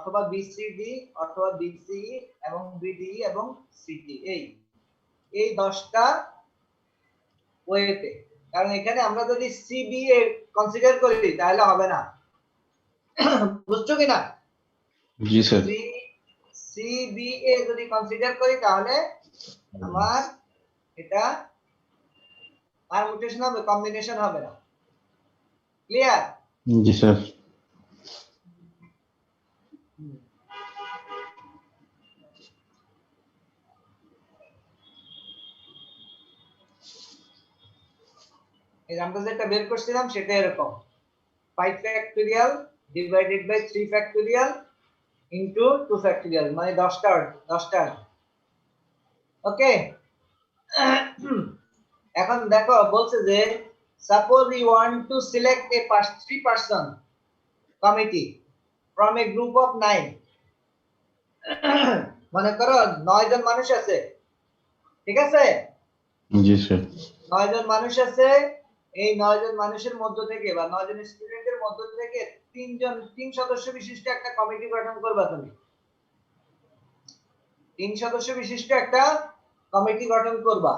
অথবা বিসিডি অথবা বিসিই এবং বিডিই এবং সিডি এই 10টা ওয়েতে। কারণ এখানে আমরা যদি সিবিএ কনসিডার করি তাহলে হবে না, বুঝছো কিনা? জি স্যার। সিবিএ যদি কনসিডার করি তাহলে আমার এটা পারমুটেশন হবে, কম্বিনেশন হবে না। ক্লিয়ার? জি স্যার। এই আমরা যেটা বের করছিলাম সেটা এরকম 5 factorial divided by 3 factorial into 2 factorial, মানে 10টা। ওকে, এখন দেখো বলছে যে suppose you want to select a 3 person committee from a group of 9। মনে করো 9 জন মানুষ আছে, ঠিক আছে? জি স্যার। 9 জন মানুষ আছে, এই 9 জন মানুষের মধ্য থেকে বা 9 জন স্টুডেন্টের মধ্য থেকে 3 সদস্য বিশিষ্ট একটা কমিটি গঠন করবা তুমি। 3 সদস্য বিশিষ্ট একটা কমিটি গঠন করবা।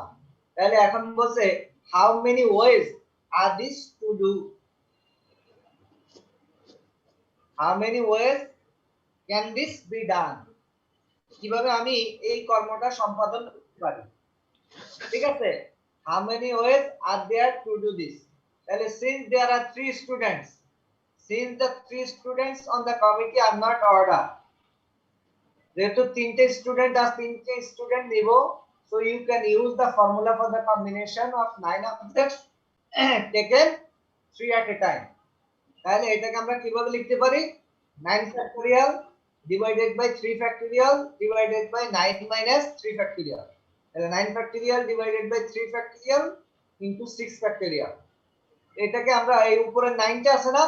তাহলে এখন বলছে how many ways are this to do, how many ways can this be done, কিভাবে আমি এই কর্মটা সম্পাদন করতে পারি। ঠিক আছে, how many ways are there to do this? তাহলে since there are 3 students, since the 3 students on the committee are not order, যেহেতু 3টে স্টুডেন্ট আর 3টে স্টুডেন্ট নিব, so you can use the formula for the combination of 9 objects taken 3 at a time. তাহলে এটাকে আমরা কিভাবে লিখতে পারি? 9 factorial divided by 3 factorial divided by 9 minus 3 factorial. 9 factorial divided by 3 factorial into 6 factorial. এটাকে আমরা এই উপরে 9টা আছে না,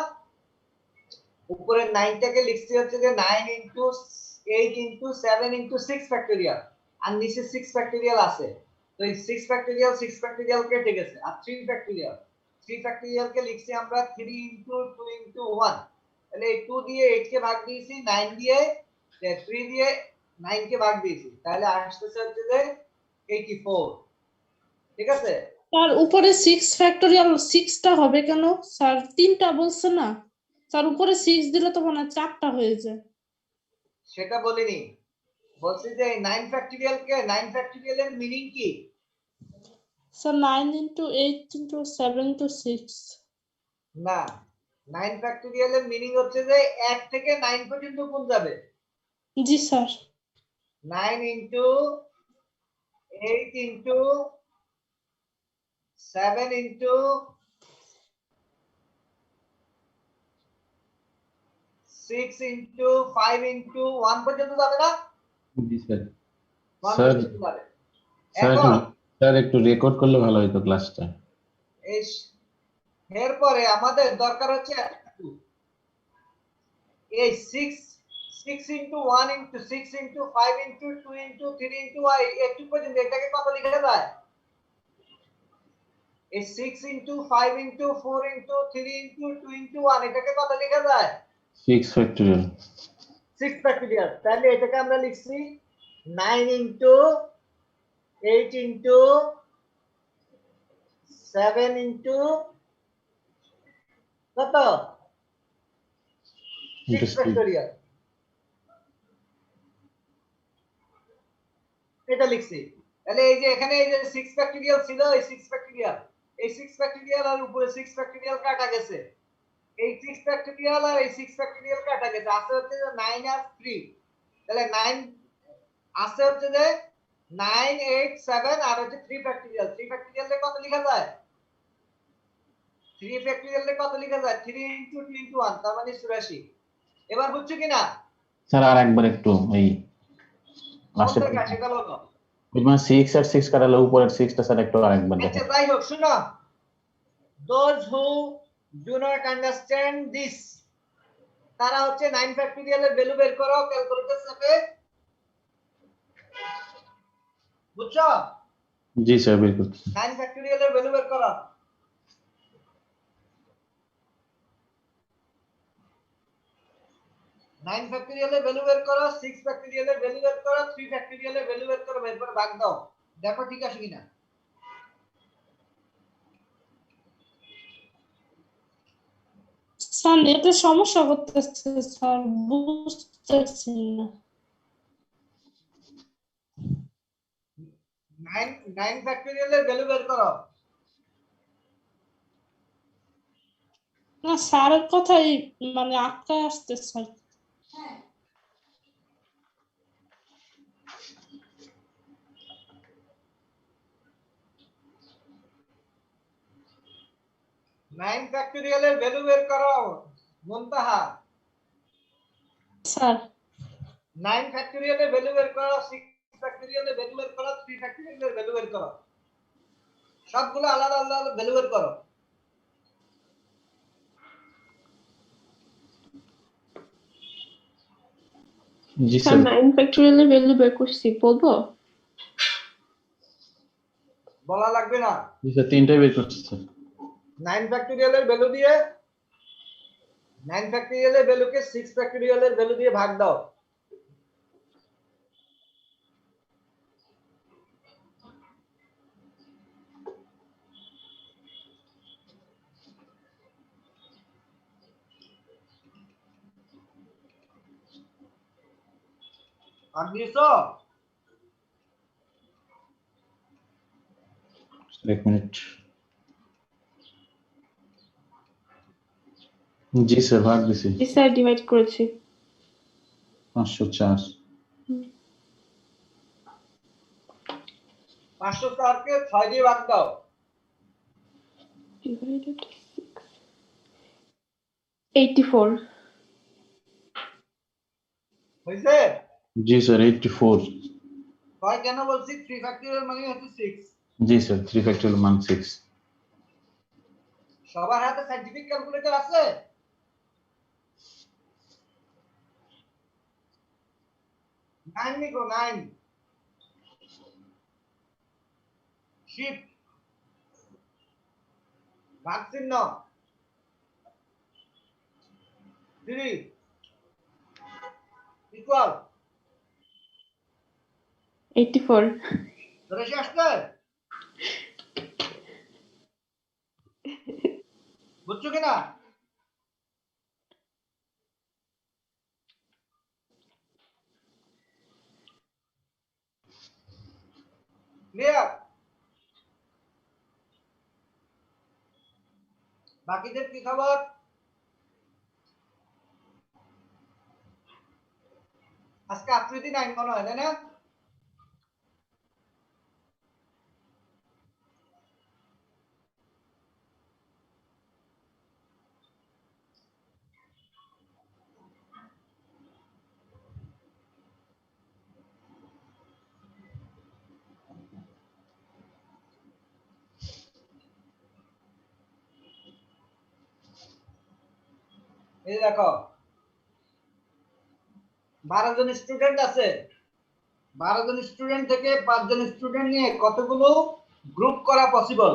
উপরে 9টাকে লিখছি হচ্ছে যে 9 into 8 into 7 into 6 factorial, আর নিচে 6 factorial আছে। তো এই 6 factorial কেটে গেছে, আর 3 factorial কে লিখছি আমরা 3 into 2 into 1। তাহলে এই 2 দিয়ে 8 কে ভাগ দিয়েছি, 9 দিয়ে 3 দিয়ে 9 কে ভাগ দিয়েছি, তাহলে আসছে হচ্ছে যে 84। ঠিক আছে? তার উপরে 6 ফ্যাক্টরিয়াল 6টা হবে কেন স্যার? 3টা বলছে না স্যার, উপরে 6 দিলে তো মনে হয় 4টা হয়ে যায়। সেটা বলিনি, বলছি যে 9 ফ্যাক্টরিয়াল এর মিনিং কি? Sir 9 into 8 into 7 into 6। না, 9 ফ্যাক্টরিয়াল এর মিনিং হচ্ছে যে 1 থেকে 9 পর্যন্ত কোন যাবে। জি sir. 9 into 8 into 7 into 6 into 5 into 1 পর্যন্ত যাবে না? জি স্যার। 1 স্যার, পর্যন্ত যাবে। স্যার একটু রেকর্ড করলে ভালো হতো ক্লাসটা। এরপরে আমাদের দরকার হচ্ছে এই 6 into 1 into 6 into 5 into 2 into 3 into y একটু পর্যন্ত এটাকে কত লেখা যায়? এই 6 into 5 into 4 into 3 into 2 into 1 এটাকে কত লেখা যায়? 6 ফ্যাক্টরিয়াল। 6 ফ্যাক্টরিয়াল। তাহলে এটাকে আমরা লিখছি 9 into 8 into 7 into কত? 6 ফ্যাক্টরিয়াল। এটা লিখছি। তাহলে এই যে এখানে এই যে 6 ফ্যাক্টরিয়াল ছিল, এই 6 ফ্যাক্টরিয়াল আর উপরে 6 ফ্যাক্টরিয়াল কাটা গেছে। এই 6 ফ্যাক্টরিয়াল আর এই 6 ফ্যাক্টরিয়াল কাটা গেছে, আছে হচ্ছে যে 9 আর 3। তাহলে 9 আছে হচ্ছে যে 9 8 7 আর হচ্ছে 3 ফ্যাক্টরিয়াল। 3 ফ্যাক্টরিয়ালে কত লেখা যায়? 3 ফ্যাক্টরিয়ালে কত লেখা যায়? 3 into 2 into 1, তার মানে 84। এবার বুঝছো কিনা? স্যার আর একবার একটু এই লাস্টে সেটা বলো। ওই মানে 6 আর 6 কাটালে উপরের 6টা স্যার একটু আরেকবার দেখেন। আচ্ছা যাই হোক, শুনো, those who do not understand this, তারা হচ্ছে 9 ফ্যাক্টরিয়ালের ভ্যালু বের করো ক্যালকুলেটর থেকে। বুঝছো? জি স্যার, বের করছি। 9 ফ্যাক্টরিয়ালের ভ্যালু বের করো। 9 ফ্যাক্টরিয়ালের ভ্যালু বের করো, 6 ফ্যাক্টরিয়ালের ভ্যালু বের করো, 3 ফ্যাক্টরিয়ালের ভ্যালু বের করো, বের করে ভাগ দাও, দেখো ঠিক আছে কিনা। স্যার এটা সমস্যা করতেছে স্যার, বুঝতেছি না। 9 ফ্যাক্টরিয়ালের ভ্যালু বের করো। না স্যারের কথাই মানে আটকায় আসতে স্যার। নাইন ফ্যাক্টরিয়ালের ভ্যালু বের করো মুনতাহা। স্যার 9 ফ্যাক্টরিয়ালের ভ্যালু বের করো, 6 ফ্যাক্টরিয়ালের ভ্যালু বের করো, 3 ফ্যাক্টরিয়ালের ভ্যালু বের করো, সবগুলো আলাদা আলাদা ভ্যালু বের করো। জি স্যার স্যার 9 ফ্যাক্টরিয়ালের ভ্যালু বের করছি, বলবো? বলা লাগবে না। জি স্যার তিনটাই বের করছি স্যার 9 ফ্যাক্টরিয়ালের ভ্যালু দিয়ে 9 ফ্যাক্টরিয়ালের ভ্যালুকে 6 ফ্যাক্টরিয়ালের ভ্যালু দিয়ে ভাগ দাও। আর দিয়েছো? এক মিনিট জি স্যার ভাগ দিছি জি স্যার, ডিভাইড করেছি। 504 504 কে 6 দিয়ে ভাগ দাও। ডিভাইডেড 84। হইছে? জি স্যার 84 ছয় কেন বলছি? 3 ফ্যাক্টরিয়াল মানে হচ্ছে 6। জি স্যার 3 ফ্যাক্টরিয়াল মান 6 সবার হাতে সাইন্টিফিক ক্যালকুলেটর আছে? নাইন লিখো, 9 শিফট ভাগ চিহ্ন 3 ইকুয়াল 84। ধরে আসছে? বুঝছো কিনা? ক্লিয়ার? বাকিদের কি খবর? আজকে আফ্রিদি নাই মনে হয়, তাই না? এই দেখো 12 জন স্টুডেন্ট আছে, 12 জন স্টুডেন্ট থেকে 5 জন স্টুডেন্ট নিয়ে কতগুলো গ্রুপ করা পসিবল?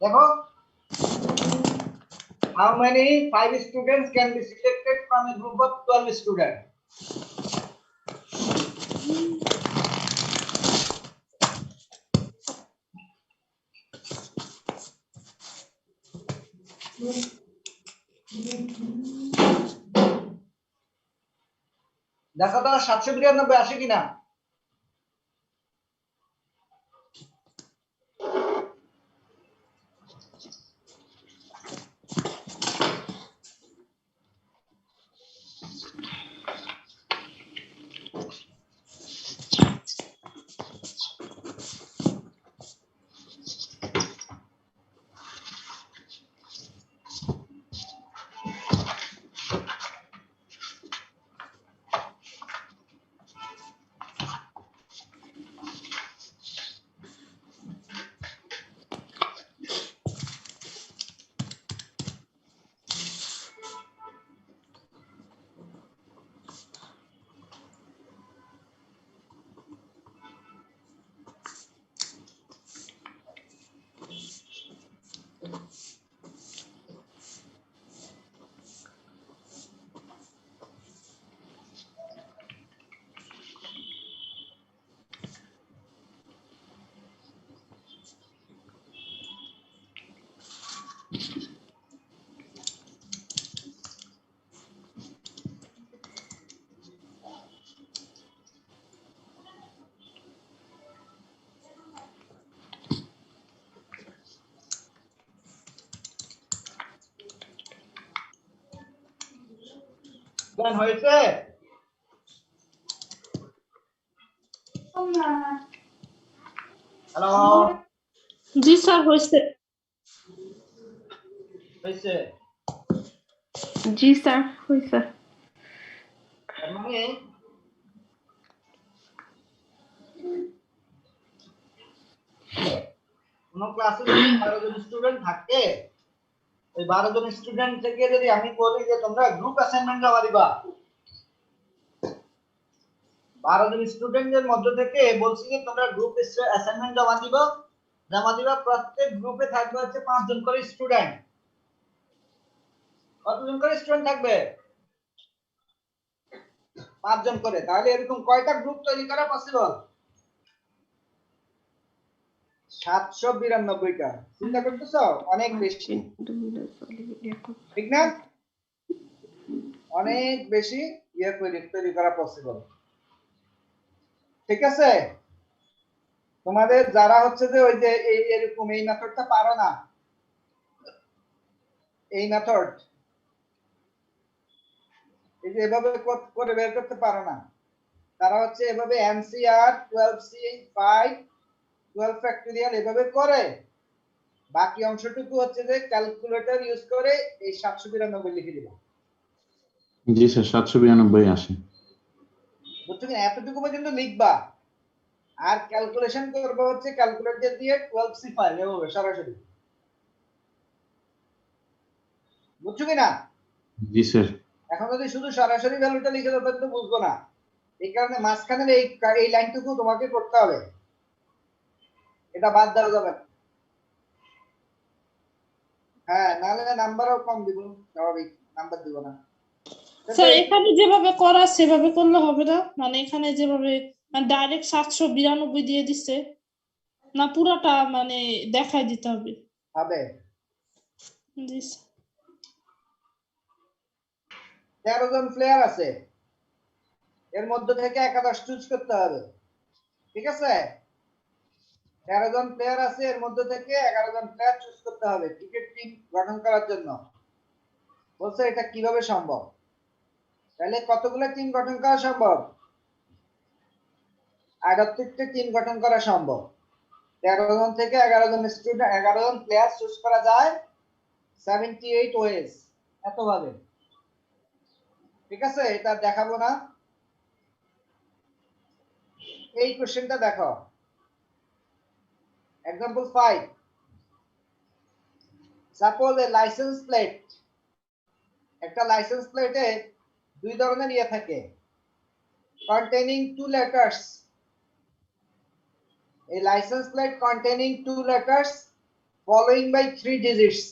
দেখো, how many 5 students can be selected from a group of 12 students? দেখো তো 792 আসে কিনা। প্ল্যান হয়েছে? হ্যালো, জি স্যার হয়েছে। হয়েছে? জি স্যার হয়েছে। তার মানে কোন ক্লাসে যদি 12 জন স্টুডেন্ট থাকে, ওই 12 জন স্টুডেন্ট থেকে যদি আমি বলি যে তোমরা গ্রুপ অ্যাসাইনমেন্ট জমা দিবা, 12 জন স্টুডেন্টের মধ্যে থেকে বলছি যে তোমরা গ্রুপ অ্যাসাইনমেন্ট জমা দিবা, প্রত্যেক গ্রুপে থাকবে হচ্ছে 5 জন করে স্টুডেন্ট। কতজন করে স্টুডেন্ট থাকবে? 5 জন করে। তাহলে এরকম কয়টা গ্রুপ তৈরি করা পসিবল? 792টা। চিন্তা করতেছো? অনেক বেশি, ঠিক না? অনেক বেশি তৈরি করা পসিবল। ঠিক আছে? তোমাদের যারা হচ্ছে যে ওই যে এরকম এই মেথডটা পারো না, এই মেথড এই যে এভাবে করে বের করতে পারো না, তারা হচ্ছে এভাবে এনসিআর 12C5 12 ফ্যাক্টরিয়াল এভাবে করে, বাকি অংশটুকু হচ্ছে যে ক্যালকুলেটর ইউজ করে এই 792 লিখে দিবা। জি স্যার 792 আসে। বুঝছো কি? এতটুকু পর্যন্ত লিখবা, আর ক্যালকুলেশন করবে হচ্ছে ক্যালকুলেটর দিয়ে 12C5 এভাবে সরাসরি। বুঝছো কি না? জি স্যার। এখন যদি শুধু সরাসরি ভ্যালুটা লিখে দাও তাহলে তো বুঝবো না, এই কারণে মাঝখানের এই লাইনটুকু তোমাকে করতে হবে, এটা বাদ দেওয়া যাবে না। হ্যাঁ, নাহলে নাম্বারও কম দিব, স্বাভাবিক, নাম্বার দিব না। স্যার এখানে যেভাবে করা সেভাবে করলে হবে না, মানে এখানে যেভাবে ডাইরেক্ট 792 দিয়ে দিচ্ছে না, পুরাটা মানে দেখাই দিতে হবে? হবে। জি স্যার। 13 জন প্লেয়ার আছে, এর মধ্যে থেকে একাদশ চুজ করতে হবে, ঠিক আছে? 13 জন প্লেয়ার আছে, এর মধ্যে থেকে 11 জন প্লেয়ার চুজ করতে হবে ক্রিকেট টিম গঠন করার জন্য। বলছে এটা কিভাবে সম্ভব? তাহলে কতগুলো টিম গঠন করা সম্ভব? 38টা টিম গঠন করা সম্ভব। 13 জন থেকে 11 জন স্টুডেন্ট 11 জন প্লেয়ার চুজ করা যায় 78 ওয়েজ, এত ভাবে। ঠিক আছে, এটা দেখাবো না। এই কোশ্চেনটা দেখো, এক্সাম্পল 5, সাপোজ এ লাইসেন্স প্লেট, একটা লাইসেন্স প্লেটে দুই ধরনের ইয়ে থাকে, containing 2 letters, a license plate containing 2 letters following by 3 digits.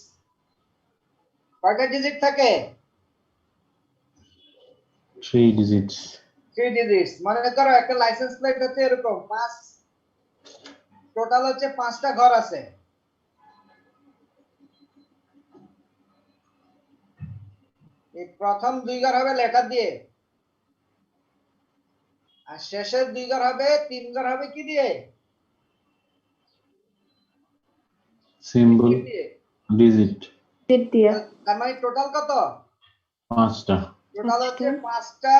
কয়টা ডিজিট থাকে? 3 digits। 3 digits। মনে করো একটা লাইসেন্স প্লেট হচ্ছে এরকম, 5 টোটাল হচ্ছে 5টা ঘর আছে। এই প্রথম 2 ঘর হবে লেটার দিয়ে, আর শেষের 2 ঘর হবে 3 ঘর হবে কি দিয়ে? সিম্বল ডিজিট দিয়ে তার মানে টোটাল কত? 5টা। টোটাল হচ্ছে 5টা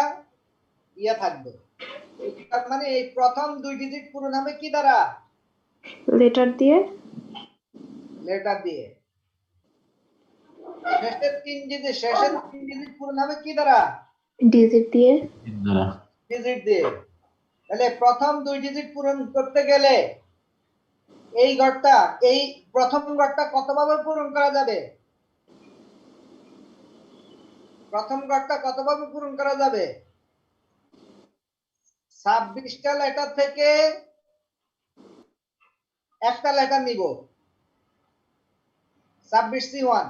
ইয়া থাকবে। তার মানে এই প্রথম 2 ডিজিট পূরণ হবে কি দ্বারা? লেটার দিয়ে। লেটার দিয়ে। শেষের 3 ডিজিট পূরণ হবে কি দ্বারা? ডিজিট দিয়ে। দ্বারা। ডিজিট দিয়ে। তাহলে প্রথম 2 ডিজিট পূরণ করতে গেলে এই ঘরটা, এই প্রথম ঘরটা কতভাবে পূরণ করা যাবে? প্রথম ঘরটা কতভাবে পূরণ করা যাবে? 26টা লেটার থেকে একটা লেটার নিব, 26C1।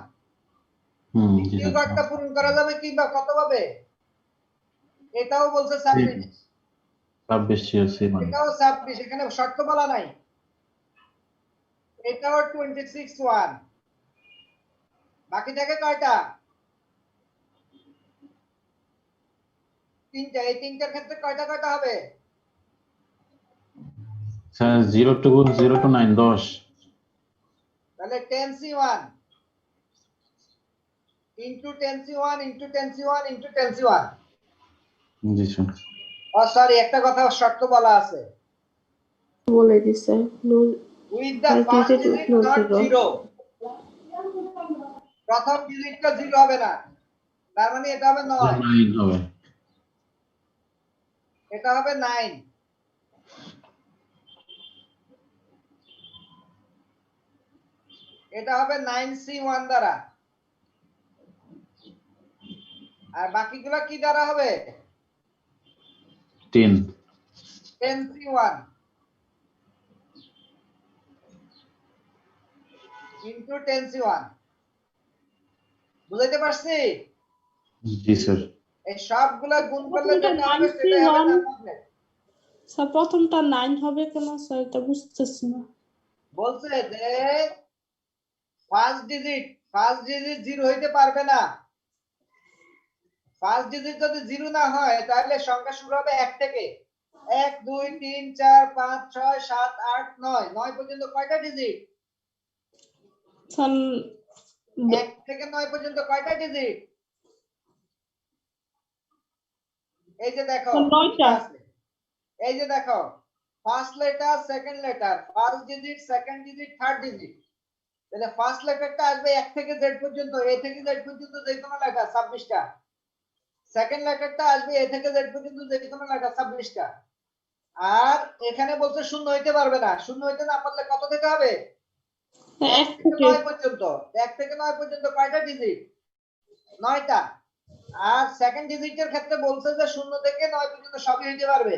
দ্বিতীয় ঘরটা পূরণ করা যাবে কিংবা কতভাবে? এটাও বলছে 26, এটাও 26, এখানে শর্ত বলা নাই। এটাও 26(1). বাকি থাকে কয়টা? 3টা। এই 3টার ক্ষেত্রে কয়টা কয়টা হবে? Sir 0 to 9 10। তাহলে 10C1 into 10C1 into 10C1 into 10C1। জি স্যার। ও সরি, একটা কথা শর্ত বলা আছে, বলে দিছে no with the first first digit with digit no not zero. Zero. প্রথম ডিজিটটা জিরো হবে না, তার মানে এটা হবে 9, 9 হবে। এটা হবে 9, এটা হবে 9C1 দ্বারা, আর বাকিগুলো কি দ্বারা হবে? 10 10C1 ইনটু 10C1। বুঝাইতে পারছি? জি স্যার। এই সবগুলা গুণ করলে প্রথমটা যেটা হবে 9C1 সেটাই হবে নাম্বার প্লেট। স্যার প্রথমটা 9 হবে কেন স্যার, এটা বুঝতেছি না। বলছে যে ফার্স্ট ডিজিট জিরো হইতে পারবে না। ফার্স্ট ডিজিট যদি জিরো না হয় তাহলে সংখ্যা শুরু হবে 1 থেকে। 1 2 3 4 5 6 7 8 9, 9 পর্যন্ত কয়টা ডিজিট? স্যার 1 থেকে 9 পর্যন্ত কয়টা ডিজিট? এই যে দেখো, 9টা। আছে। এই যে দেখো, first letter, second letter, first digit, second digit, third digit. তাহলে ফার্স্ট লেটারটা আসবে 1 থেকে Z পর্যন্ত, A থেকে Z পর্যন্ত যে কোনো লেটার 26টা। সেকেন্ড লেটারটা আসবে A থেকে Z পর্যন্ত যে কোনো লেটার 26টা। আর এখানে বলছে শূন্য হইতে পারবে না, শূন্য হইতে না পারলে কত থেকে হবে? 1 1 থেকে থেকে 9 পর্যন্ত। 1 থেকে 9 পর্যন্ত কয়টা ডিজিট? 9টা। আর সেকেন্ড ডিজিটের ক্ষেত্রে বলছে যে শূন্য থেকে 9 পর্যন্ত সবই হইতে পারবে,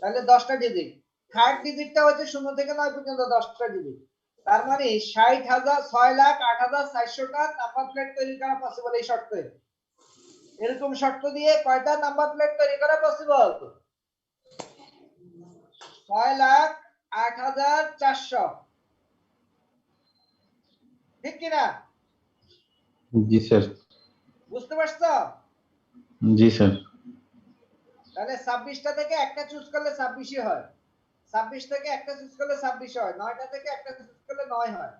তাহলে 10টা ডিজিট। থার্ড ডিজিটটা হচ্ছে শূন্য থেকে 9 পর্যন্ত 10টা ডিজিট। তার মানে 60,000 6,08,400টা নাম্বার প্লেট তৈরি করা পসিবল এই শর্তে। এরকম শর্ত দিয়ে কয়টা নাম্বার প্লেট তৈরি করা পসিবল? 6,08,400, ঠিক কি না? জি স্যার। বুঝতে পারছো? জি স্যার। তাহলে 26টা থেকে একটা চুজ করলে 26ই হয়, 26 থেকে একটা চুজ করলে 26 হয়, 9টা থেকে একটা চুজ করলে 9 হয়,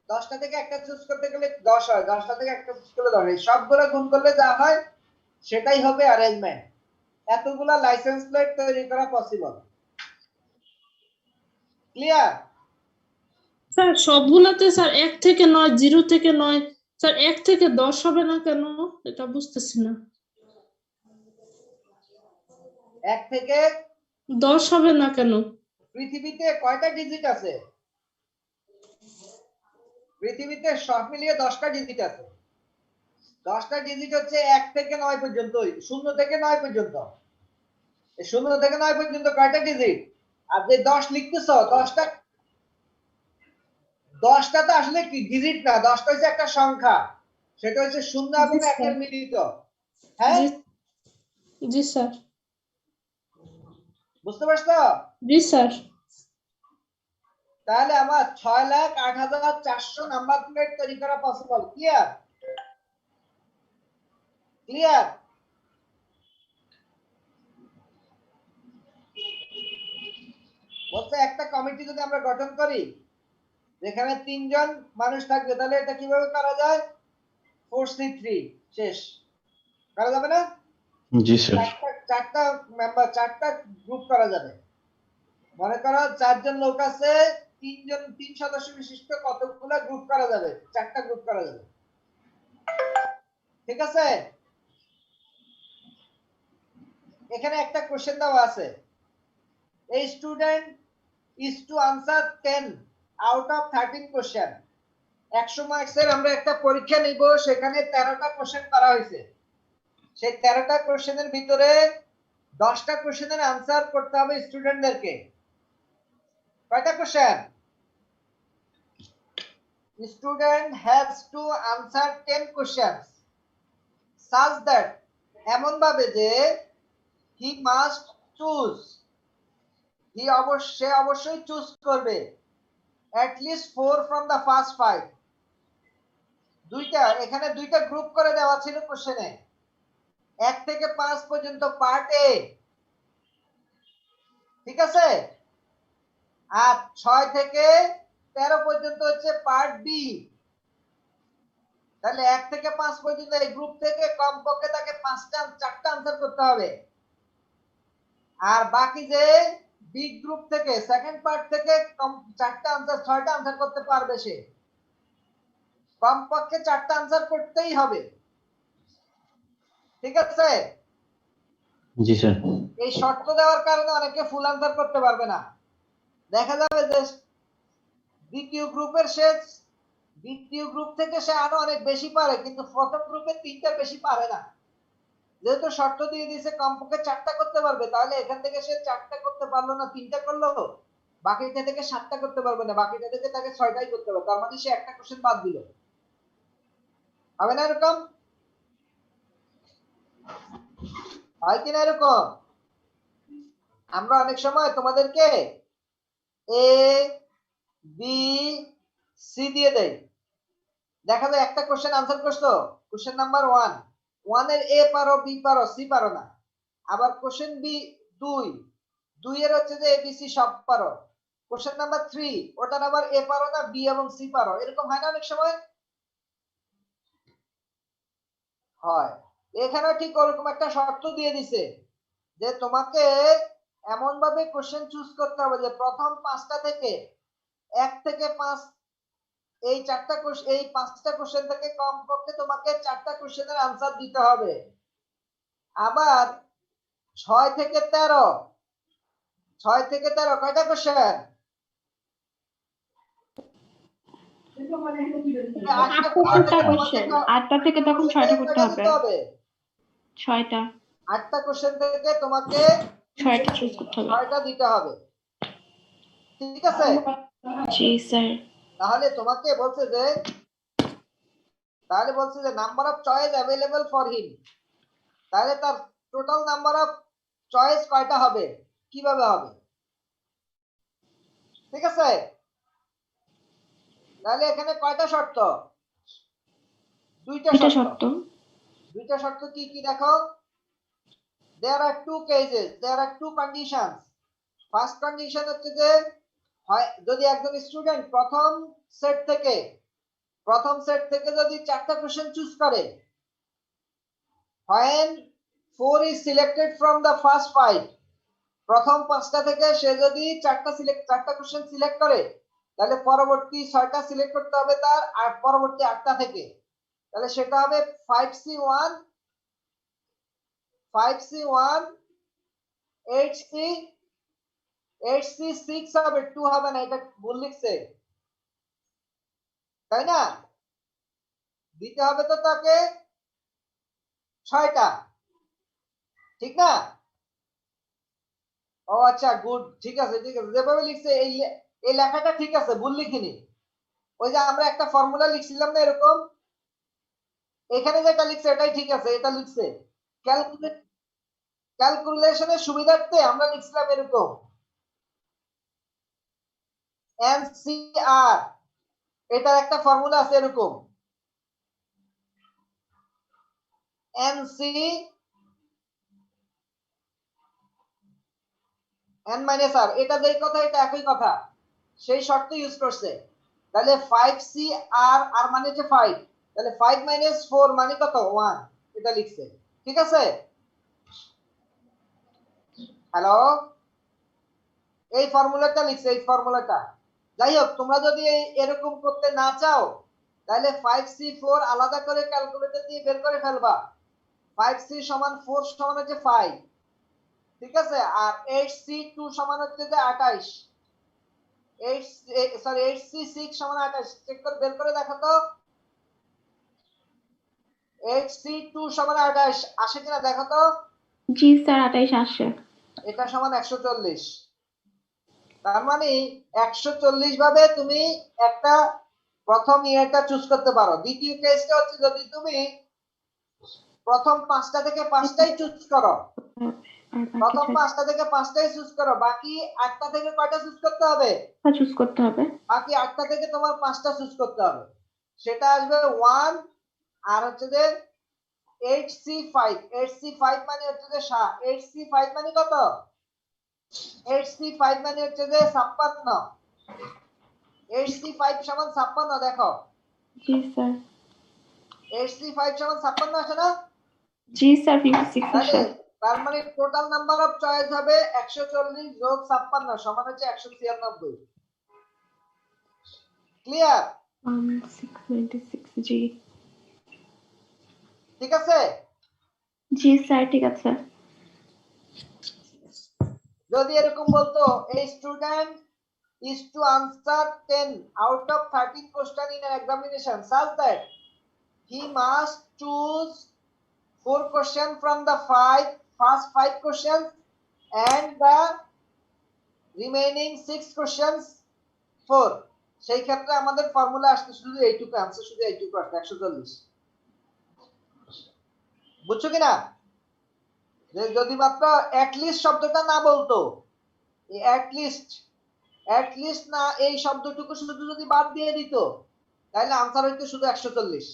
10টা থেকে একটা চুজ করতে গেলে 10 হয়, 10টা থেকে একটা চুজ করলে 10 হয়। সবগুলো গুণ করলে যা হয় সেটাই হবে অ্যারেঞ্জমেন্ট। এতগুলা লাইসেন্স প্লেট তৈরি করা পসিবল। ক্লিয়ার? স্যার সবগুলাতে স্যার 1 থেকে 9, 0 থেকে 9, স্যার 1 থেকে 10 হবে না কেন, এটা বুঝতেছি না। 1 থেকে 10 হবে না কেন? পৃথিবীতে কয়টা ডিজিট আছে? পৃথিবীতে সব মিলিয়ে 10টা ডিজিট আছে। 10টা ডিজিট হচ্ছে 1 থেকে 9 পর্যন্ত, 0 থেকে 9 পর্যন্ত। 0 থেকে 9 পর্যন্ত কয়টা ডিজিট? আর যে 10 লিখতেছো, 10টা তো আসলে কি ডিজিট না, 10টা হচ্ছে একটা সংখ্যা, সেটা হচ্ছে 0 এবং জি 1 স্যার। এর মিলিত। হ্যাঁ, জি জি স্যার। বুঝতে পারছো? জি স্যার। তাহলে আমার 6,08,400 নাম্বার প্লেট তৈরি করা পসিবল। ক্লিয়ার? ক্লিয়ার? বলতে একটা কমিটি যদি আমরা গঠন করি যেখানে 3 জন মানুষ থাকবে, তাহলে এটা কিভাবে করা যায়? 4C3 শেষ করা যাবে না? জি স্যার। চারটা মেম্বার, 4টা গ্রুপ করা যাবে। মনে করো 4 জন লোক আছে, 3 সদস্য বিশিষ্ট কতগুলো গ্রুপ করা যাবে? 4টা গ্রুপ করা যাবে। ঠিক আছে? এখানে একটা কোশ্চেন দেওয়া আছে, a student is to answer 10 out of 13 question। 100 মার্কসের আমরা একটা পরীক্ষা নিব, সেখানে 13টা কোশ্চেন করা হয়েছে। সেই 13টা কোশ্চেনের ভিতরে 10টা কোশ্চেনের আনসার করতে হবে স্টুডেন্টদেরকে। কয়টা question? Student has to answer 10 questions such that, এমন ভাবে যে he must choose, অবশ্যই চুজ করবে at least 4 from the first 5। এখানে দুইটা গ্রুপ করে দেওয়া ছিল কোশ্চেনে, 1 থেকে 5 পর্যন্ত পার্ট এ, ঠিক আছে, আর 6 থেকে 13 পর্যন্ত হচ্ছে পার্ট বি। তাহলে 1 থেকে 5 পর্যন্ত এই গ্রুপ থেকে কমপক্ষে তাকে 4টা আনসার করতে হবে। আর বাকি যে বি গ্রুপ থেকে সেকেন্ড পার্ট থেকে চারটা আনসার 6টা আনসার করতে পারবে সে কমপক্ষে 4টা আনসার করতেই হবে ঠিক আছে জি স্যার এই শর্ত দেওয়ার কারণে অনেকে ফুল আনসার করতে পারবে না দেখা যাবে যে দ্বিতীয় গ্রুপ থেকে সে আরো অনেক বেশি পারে কিন্তু প্রথম গ্রুপে 3টা বেশি পারে না যেহেতু শর্ত দিয়ে দিয়েছে কমপক্ষে 4টা করতে পারবে তাহলে এখান থেকে সে 4টা করতে পারলো না 3টা করলো বাকিটা থেকে 7টা করতে পারবে না বাকিটা থেকে তাকে 6টাই করতে হবে তার মানে সে একটা কোশ্চেন বাদ দিল হবে না এরকম হয় কিনা এরকম আমরা অনেক সময় তোমাদেরকে এ বি সি দিয়ে দেই দেখা যায় একটা কোশ্চেন আনসার করছো কোশ্চেন নাম্বার 1 এর এ পারো বি পারো সি পারো না আবার কোশ্চেন বি 2 এর হচ্ছে যে এবিসি সব পারো কোশ্চেন নাম্বার 3 ওটার আবার এ পারো না বি এবং সি পারো এরকম হয় না অনেক সময় হয় এখানে ঠিক ওরকম একটা শর্ত দিয়ে দিছে যে তোমাকে এমন ভাবে কোশ্চেন চুজ করতে হবে যে প্রথম 5টা থেকে 1 থেকে 5 এই 4টা কোশ্চেন এই 5টা কোশ্চেন থেকে কমপক্ষে তোমাকে 4টা কোশ্চেনের আনসার দিতে হবে আবার 6 থেকে 13 কয়টা কোশ্চেন 8টা কোশ্চেন 8টা থেকে তখন 6টা করতে হবে 6টা 8টা কোশ্চেন থেকে তোমাকে 6টা চুজ করতে হবে 6টা দিতে হবে ঠিক আছে জি স্যার তাহলে তোমাকে বলছে যে number of choice available for him তাহলে তার টোটাল নাম্বার অফ চয়েস কয়টা হবে কিভাবে হবে ঠিক আছে তাহলে এখানে কয়টা শর্ত দুইটা শর্ত কি কি দেখো there are two cases there are two conditions first condition হচ্ছে যে হয় যদি একজন স্টুডেন্ট প্রথম সেট থেকে যদি 4টা কোশ্চেন চুজ করে when 4 is selected from the first 5 প্রথম 5টা থেকে সে যদি 4টা কোশ্চেন সিলেক্ট করে তাহলে পরবর্তী 6টা সিলেক্ট করতে হবে তার আর পরবর্তী 8টা থেকে তাহলে সেটা হবে 5C1 8C6 হবে 2 হবে না এটা ভুল লিখছে তাই না দিতে হবে তো তাকে 6টা ঠিক না ও আচ্ছা গুড ঠিক আছে যেভাবে লিখছে এই লেখাটা ঠিক আছে ভুল লিখিনি ওই যে আমরা একটা ফর্মুলা লিখছিলাম না এরকম এখানে যেটা লিখছে এটাই ঠিক আছে এটা লিখছে ক্যালকুলেশনের সুবিধার্থে আমরা লিখছিলাম এরকম NCR এটার একটা ফর্মুলা আছে এরকম NC N-R এটা যেই কথা এটা একই কথা সেই শর্ত ইউজ করছে তাহলে 5CR আর মানে হচ্ছে 5 তাহলে 5 - 4 মানে কত 1 এটা লিখছে ঠিক আছে হ্যালো এই ফর্মুলাটা লিখছে এই ফর্মুলাটা যাই হোক তোমরা যদি এরকম করতে না চাও তাহলে 5C4 আলাদা করে ক্যালকুলেটর দিয়ে বের করে ফেলবা 5C সমান 4 সমান হচ্ছে 5 ঠিক আছে আর 8C2 সমান হচ্ছে যে 28 8C6 সমান 28 চেক করে বের করে দেখো তো 8C2 সমান 28 আসে কিনা দেখো তো জি স্যার 28 আসে এটা সমান 140 তার মানে 140 ভাবে তুমি একটা প্রথম ইয়েটা চুজ করতে পারো দ্বিতীয় কেসটা হচ্ছে যদি তুমি প্রথম 5টা থেকে 5টাই চুজ করো প্রথম 5টা থেকে 5টাই চুজ করো বাকি 8টা থেকে কয়টা চুজ করতে হবে বাকি 8টা থেকে তোমার 5টা চুজ করতে হবে সেটা আসবে 1 আর হচ্ছে যে 8C5 মানে হচ্ছে যে 8C5 মানে কত 8C5 মানে হচ্ছে যে 56 8C5 সমান 56 দেখো জি স্যার 8C5 সমান 56 আসে না জি স্যার 56 আসে তার মানে টোটাল নাম্বার অফ চয়েস হবে 140 যোগ 56 সমান হচ্ছে 196। ক্লিয়ার? 696 জি ঠিক আছে? জি স্যার ঠিক আছে। যদি এরকম বলতো a student is to answer 10 out of 13 question in an examination such that he must choose 4 questions from the first 5 questions and the remaining 6 questions 4, সেই ক্ষেত্রে আমাদের ফর্মুলা আসছে শুধু এইটুকু आंसर শুধু এইটুকু আসছে 140। বুঝছো কিনা? যে যদি মাত্র at least শব্দটা না বলতো, এই at least না এই শব্দটুকু শুধু যদি বাদ দিয়ে দিত তাহলে आंसर হইতো শুধু 140।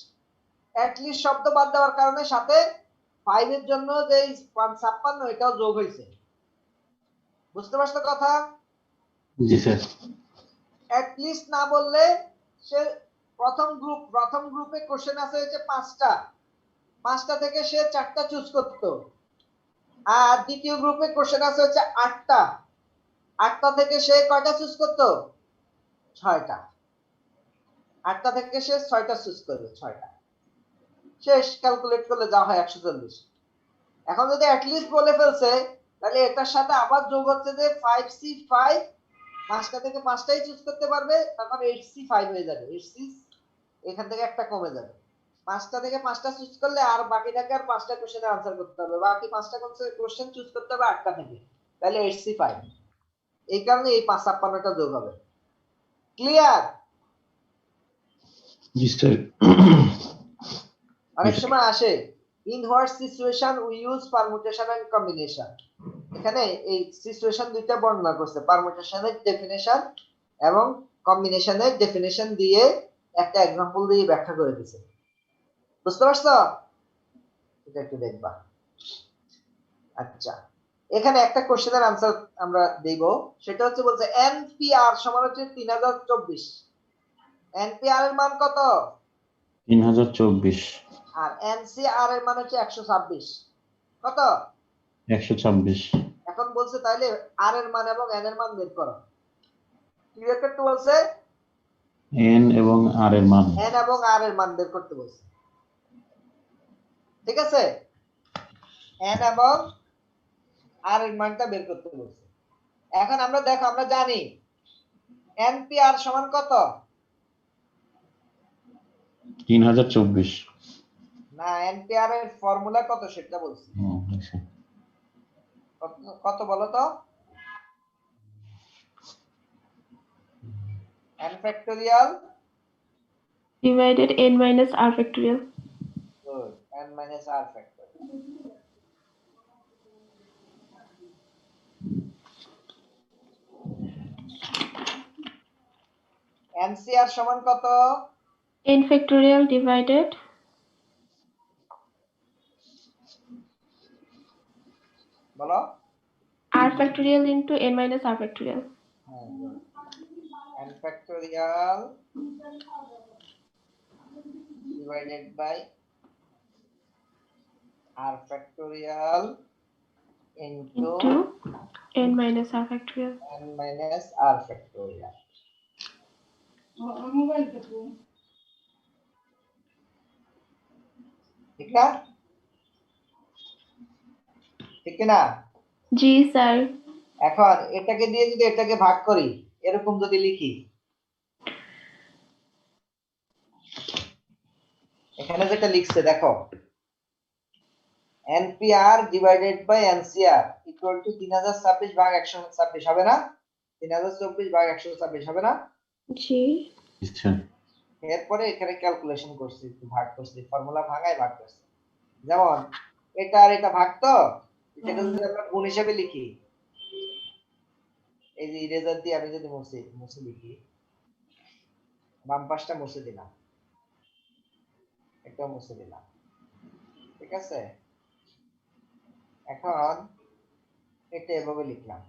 at least শব্দ বাদ দেওয়ার কারণে সাথে 5 এর জন্য যে 56 এটাও যোগ হয়েছে। বুঝতে পারছো কথা? জি স্যার। at least না বললে সে প্রথম গ্রুপে কোশ্চেন আছে হচ্ছে 5টা থেকে সে 4টা চুজ করত, আর দ্বিতীয় গ্রুপে কোশ্চেন আছে হচ্ছে 8টা থেকে সে কয়টা চুজ করত? 6টা। 8টা থেকে সে 6টা চুজ করবে, 6টা শেষ ক্যালকুলেট করলে যা হয় 140। এখন যদি at least বলে ফেলছে তাহলে এটার সাথে আবার যোগ হচ্ছে যে 5C5, 5টা থেকে 5টাই চুজ করতে পারবে, তখন 8C5 হয়ে যাবে। 8C এখান থেকে একটা কমে যাবে। 5টা থেকে 5টা চুজ করলে আর বাকিটাকে আর 5টা কোশ্চেনের আনসার করতে হবে, বাকি 5টা কোশ্চেন চুজ করতে হবে 8টা থেকে, তাহলে 8C5। এই কারণে এই 556টা যোগ হবে। ক্লিয়ার? জি স্যার। অনেক সময় আসে in what situation we use permutation and combination, এখানে এই সিচুয়েশন দুইটা বর্ণনা করছে, পারমুটেশনের ডেফিনিশন এবং কম্বিনেশনের ডেফিনিশন দিয়ে একটা एग्जांपल দিয়ে ব্যাখ্যা করে দিয়েছে। বুঝতে পারছো? এটা একটু দেখবা। আচ্ছা, এখানে একটা কোশ্চেনের आंसर আমরা দেব, সেটা হচ্ছে বলছে NPR সমান হচ্ছে 3024। NPR এর মান কত? 3024। আর NCR এর মান হচ্ছে 126। কত? 126। এখন বলছে তাহলে R এর মান এবং N এর মান বের করো। কি বের করতে বলছে? N এবং R এর মান। N এবং R এর মান বের করতে বলছে। ঠিক আছে? N এবং R এর মানটা বের করতে বলছে। এখন আমরা দেখো, আমরা জানি NPR সমান কত? 3024। না, NPR এর ফর্মুলা কত সেটা বলছি। কত বলো তো? n factorial divided n minus r factorial. good, n minus r factorial। NCR সমান কত? n factorial divided বলো। r factorial into n minus r factorial. n factorial divided by r factorial into n minus r factorial. n minus r factorial। ঠিক না? ঠিক না? জি sir. এখন এটাকে দিয়ে যদি এটাকে ভাগ করি, এরকম যদি লিখি, এখানে যেটা লিখছে দেখো, NPR divided by NCR equal to 3026 ভাগ 126 হবে না? 3024 ভাগ 126 হবে না? জি। আচ্ছা। এরপরে এখানে ক্যালকুলেশন করছি, ভাগ করছি, ফর্মুলা ভাঙায় ভাগ করছি। যেমন এটা আর এটা ভাগ, তো এটাকে যদি আমরা গুণ হিসেবে লিখি, এই যে ইরেজার দিয়ে আমি যদি মুছে লিখি, বাম পাশটা মুছে দিলাম, এটা মুছে দিলাম, ঠিক আছে? এখন এটা এভাবে লিখলাম,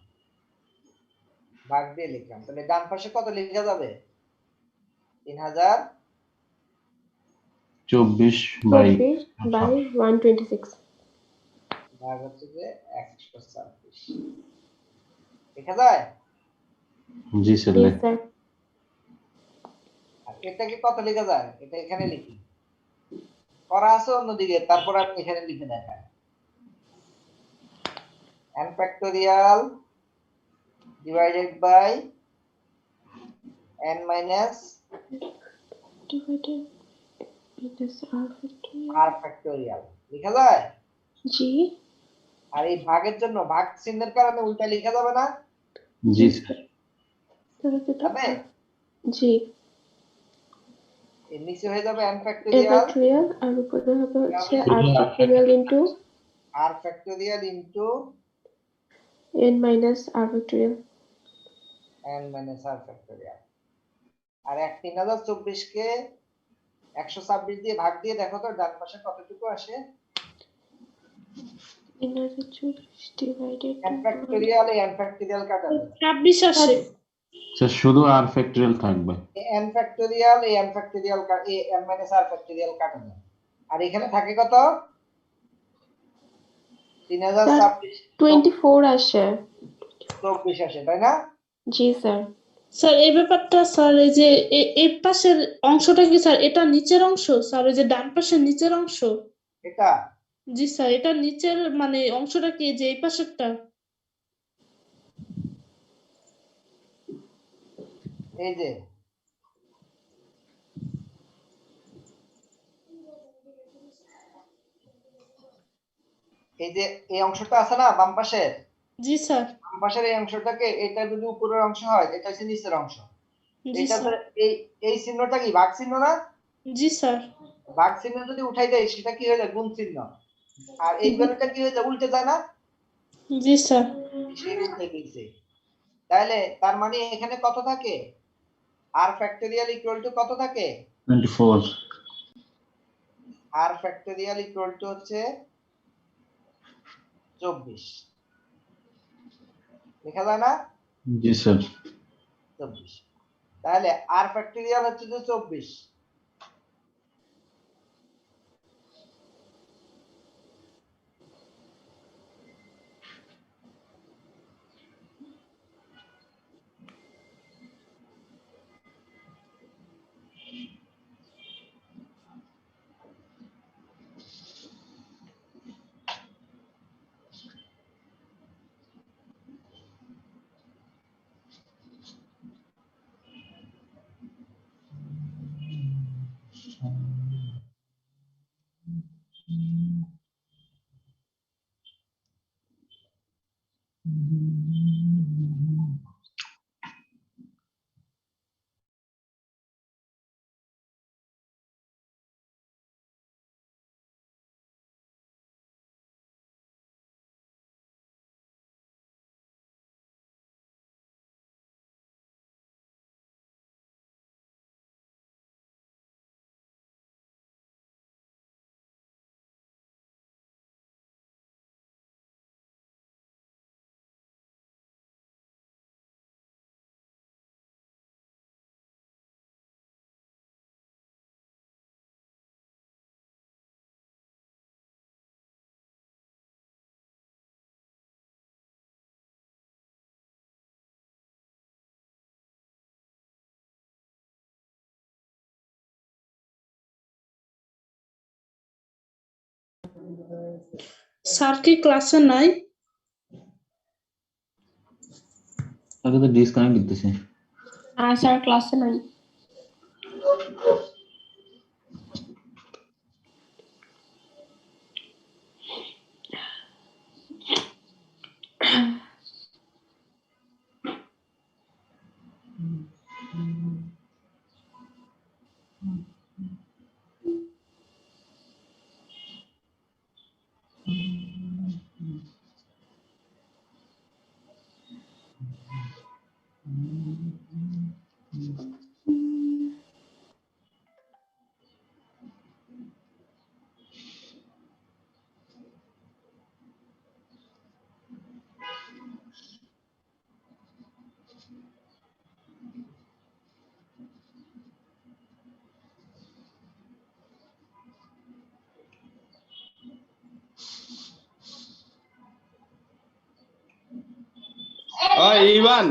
ভাগ দিয়ে লিখলাম, তাহলে ডান পাশে কত লেখা যাবে? 3024 বাই 126। ভাগ হচ্ছে যে 126 দেখা যায়। জি স্যার Yes, sir. আর এটাকে কত লেখা যায়, এটা এখানে লিখি, করা আছে অন্যদিকে, তারপর আমি এখানে লিখে দেখাই। n factorial divided by n minus Divided by this R factorial. r factorial লেখা যায়। G. আর এই ভাগের জন্য ভাগ চিহ্নের কারণে উল্টা লেখা যাবে না, জি স্যার যাবে? G. এর নিচে হয়ে যাবে n A factorial factorial আর উপরে হবে হচ্ছে R factorial into r factorial into n minus R factorial. n minus r factorial। আর 3024 কে 126 দিয়ে ভাগ দিয়ে দেখো তো ডান পাশে কতটুকু আসে। Another 2 divided n factorial এই n factorial কাটাবে, 26 আসে। স্যার শুধু আর ফ্যাক্টরিয়াল থাকবে। এই n factorial এই n factorial এই n minus r factorial কাটাবে। আর এখানে থাকে কত, 3026 24 আসে। 24 আসে, তাই না? জি স্যার। স্যার এই ব্যাপারটা স্যার এই যে এই পাশের অংশটা কি স্যার এটা নিচের অংশ স্যার, ওই যে ডান পাশের নিচের অংশ? এটা জি স্যার এটা নিচের মানে অংশটা কি যে এই পাশেরটা? এই যে এই অংশটা আছে না বাম পাশের, জি স্যার। বাম পাশের এই অংশটাকে, এটা যদি উপরের অংশ হয় এটা হচ্ছে নিচের অংশ। জি এটা স্যার। এই এই চিহ্নটা কি ভাগ চিহ্ন না? জি স্যার। ভাগ চিহ্ন যদি উঠাই দেয় সেটা কি হয়ে যায়, গুণ চিহ্ন। আর এই ভ্যালুটা কি হয়ে যায়, উল্টে যায় না? জি স্যার। সেই উল্টে গেছে। তাহলে তার মানে এখানে কত থাকে, r ফ্যাক্টরিয়াল ইকুয়াল টু কত থাকে, 24। r ফ্যাক্টরিয়াল ইকুয়াল টু হচ্ছে 24 লেখা যায় না? জি স্যার 24। তাহলে r ফ্যাক্টরিয়াল হচ্ছে যে 24। স্যার কি ক্লাসে নাই? তাকে তো ডিসকানেক্ট দিতেছে। আর স্যার ক্লাসে নাই। ইভান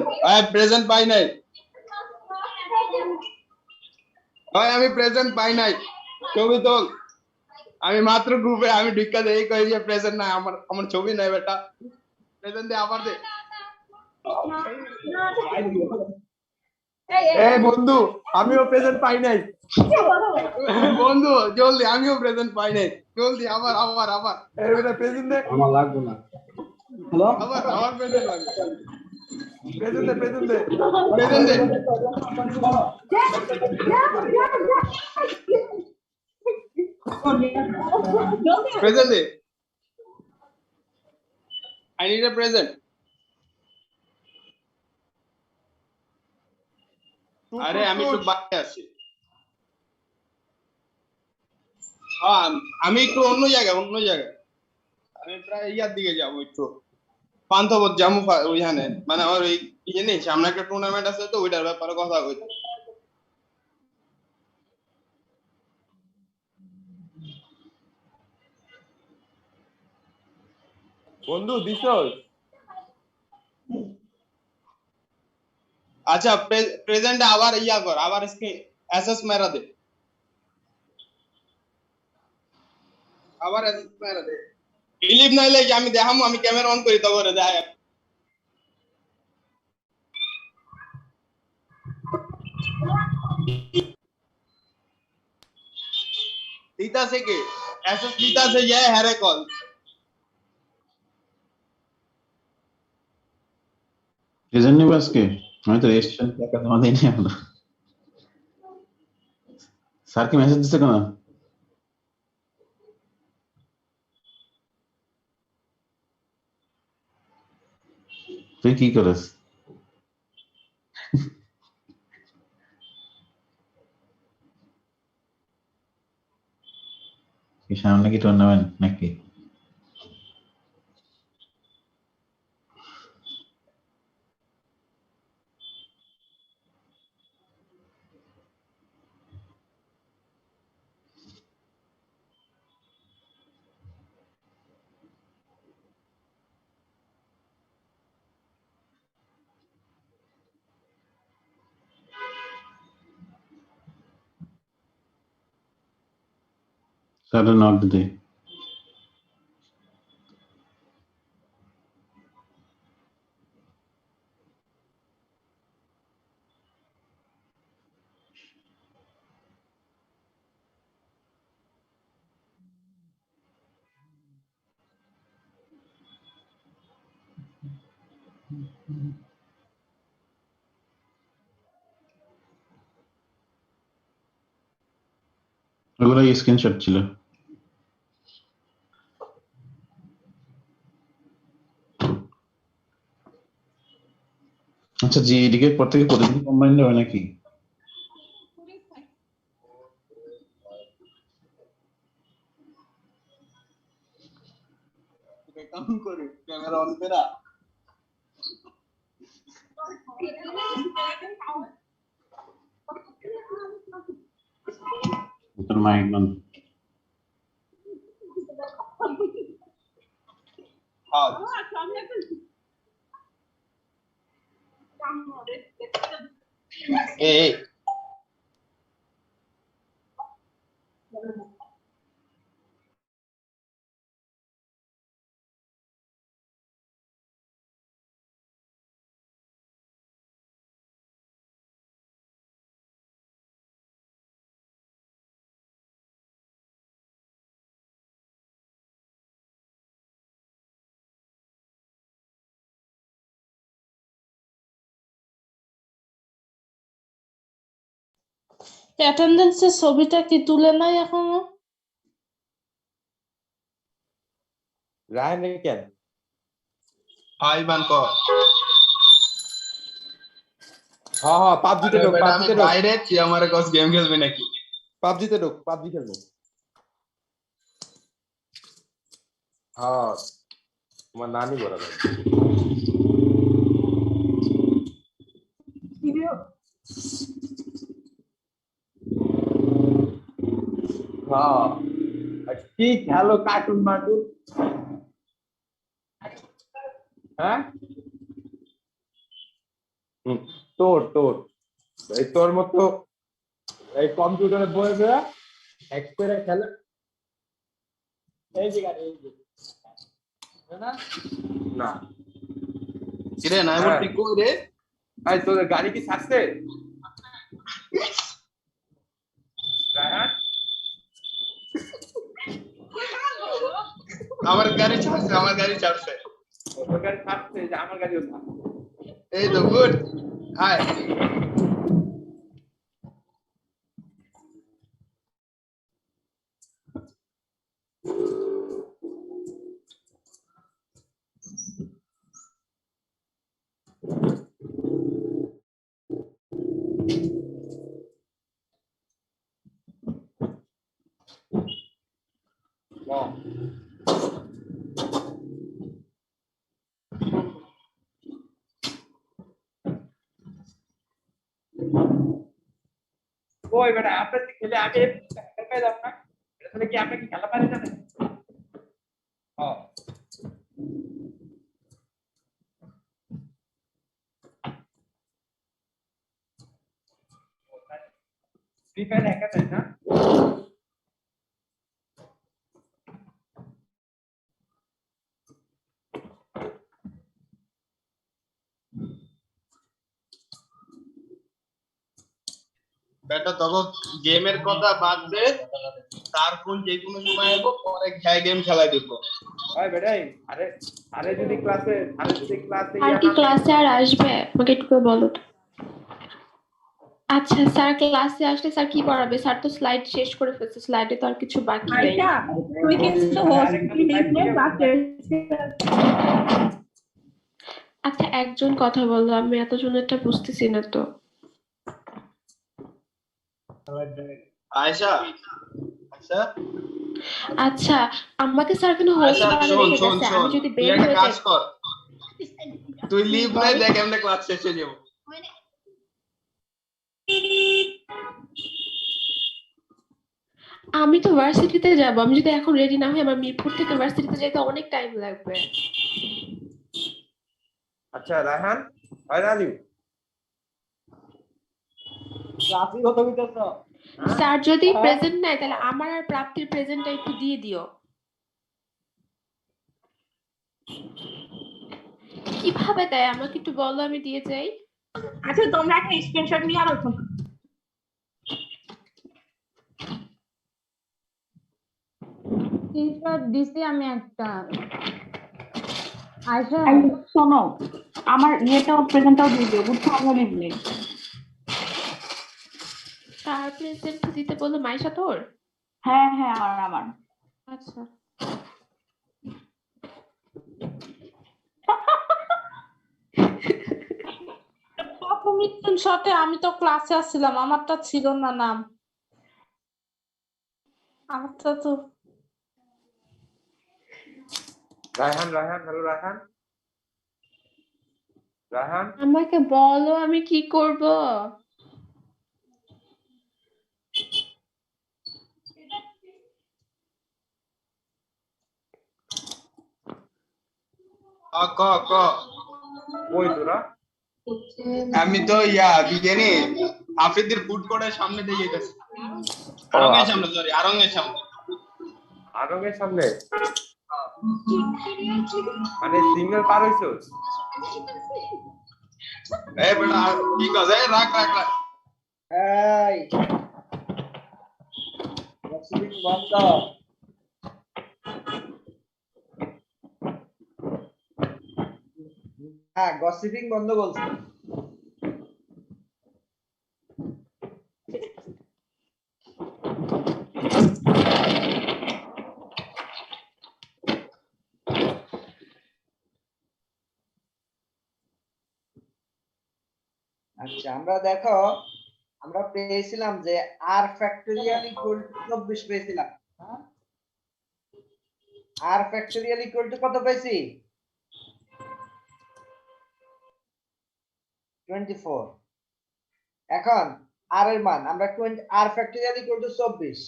প্রেজেন্ট পাই নাই আমি প্রেজেন্ট পাই নাই ছবি তোল আমি মাত্র গ্রুপে আমি ঢুকা দেই কই যে প্রেজেন্ট নাই আমার ছবি নাই বেটা প্রেজেন্ট দে আবার দে এই বন্ধু আমিও প্রেজেন্ট পাই নাই বন্ধু জলদি আমিও প্রেজেন্ট পাই নাই জলদি আবার আবার আবার এই বেটা প্রেজেন্ট দে আমার লাগবে না হ্যালো আবার আবার প্রেজেন্ট লাগবে প্রেজেন্ট দে প্রেজেন্ট দে প্রেজেন্ট দে I need a present. আরে আমি একটু বাইরে আছি আমি একটু অন্য জায়গায় আমি প্রায় ইয়ার দিকে যাবো একটু পান্থপথ যাবো ওইখানে মানে আমার ওই ইয়ে নেই সামনে একটা টুর্নামেন্ট আছে তো ওইটার ব্যাপারে কথা হইছে বন্ধু দিছস আচ্ছা প্রেজেন্ট আবার ইয়া কর আবার স্ক্রিন এসএস মেরা দে আবার এসএস মেরা দে বিলিভ নাইলে যে আমি দেখামু আমি ক্যামেরা অন করি তো করে দেখাই দিতা से के एसएस दिता से ये है कॉल প্রেজেন্ট নিব আজকে আমি তো রেজিস্ট্রেশন টাকা জমা দিইনি এখনো স্যার কি মেসেজ দিছে কেন তুই কি করিস কি সামনে কি টুর্নামেন্ট নাকি স্যার নক দিতে ওগুলো স্ক্রিনশট ছিল আচ্ছা জি এদিকে পর থেকে প্রতিদিন কম্বাইন্ড হবে নাকি काम करे कैमरा ऑन करा তোর মাইক বন্ধ हां ए অ্যাটেন্ডেন্সের ছবিটা কি তুলে নাই এখনো রায়ন কেন हाय मान को হ্যাঁ হ্যাঁ পাবজিতে ঢোক পাবজিতে ঢোক বাইরে কি আমার কাছে গেম খেলবে নাকি পাবজিতে ঢোক পাবজি খেলবো হ্যাঁ তোমার নানি বরাবর হ্যাঁ কি খেলো কার্টুন মার্টুন হ্যাঁ তোর এই তোর মতো এই কম্পিউটারে বসে এক করে খেলে এই যে গাড়ি এই যে না না কিরে না এমন ঠিক কই রে এই তোর গাড়ি কি ছাড়ছে রায়হান আমার গাড়ি ছাড়ছে তোর গাড়ি ছাড়ছে যে আমার গাড়িও না এই তো গুড হাই ওই বেটা আপনার খেলে আগে পেলাম না তাহলে কি আপনি কি খেলা পারেন না হ্যাঁ ফ্রি ফায়ার একা তাই না বেটা তখন গেমের কথা বাদ দে তার ফোন যে কোনো সময় আইবো পরে গেম খেলাই দিব ওই বেটা আরে যদি ক্লাসে আর কি ক্লাসে আর আসবে আমাকে একটু করে বলো তো। আচ্ছা স্যার ক্লাসে আসলে স্যার কি পড়াবে স্যার তো স্লাইড শেষ করে ফেলছে স্লাইডে তো আর কিছু বাকি নেই তুই কিন্তু আচ্ছা একজন কথা বলো আমি এতজনেরটা বুঝতেছি না তো আয়শা আচ্ছা আচ্ছা আমাকে স্যার কেন হোস্ট আচ্ছা বানিয়ে শোন রেখে শোন গেছে শোন আমি যদি তুই বের একটা হয়ে কাজ যাই কর তুই লিভ নাই দেখ আমরা ক্লাস শেষে যাব আমি তো ভার্সিটিতে যাব আমি যদি এখন রেডি না হই আমার মিরপুর থেকে ভার্সিটিতে যেতে অনেক টাইম লাগবে আচ্ছা রায়হান হয় রাজু ক্লাসই কত হইতেছ স্যার যদি প্রেজেন্ট নাই তাহলে আমার আর প্রাপ্তির প্রেজেন্টটা একটু দিয়ে দিও কিভাবে দেয় আমাকে একটু বলো আমি দিয়ে যাই আচ্ছা তোমরা একটা স্ক্রিনশট নিয়ে আলোচনা স্ক্রিনশট দিছি আমি একটা আয়শা শোনো আমার ইয়েটাও প্রেজেন্টটাও দিয়ে দিও বুঝছো আমার লিভ নেই কার প্রেজেন্ট দিতে বলো মাইশা তোর হ্যাঁ হ্যাঁ আমার আচ্ছা প্রথম সাথে আমি তো ক্লাসে আসছিলাম আমারটা ছিল না নাম আমারটা তো রায়হান হ্যালো রায়হান আমাকে বলো আমি কি করব ক ক ওই তোরা আমি তো বিজ্ঞানী হাফিজের ফুড কোর্টের সামনে দিয়ে যাইতেছি আরঙ্গের সামনে সরি আরঙ্গের সামনে মানে সিঙ্গেল পার হইছস এই বেটা কি কস এই রাখ এই গসিপিং বন্ধ হ্যাঁ গসিপিং বন্ধ বলছি আচ্ছা আমরা দেখো আমরা পেয়েছিলাম যে r ফ্যাক্টরিয়াল ইকুয়াল টু 24 পেয়েছিলাম r ফ্যাক্টরিয়াল ইকুয়াল টু কত পেয়েছি 24 এখন r এর মান আমরা r ফ্যাক্টরিয়াল ইকুয়াল টু 24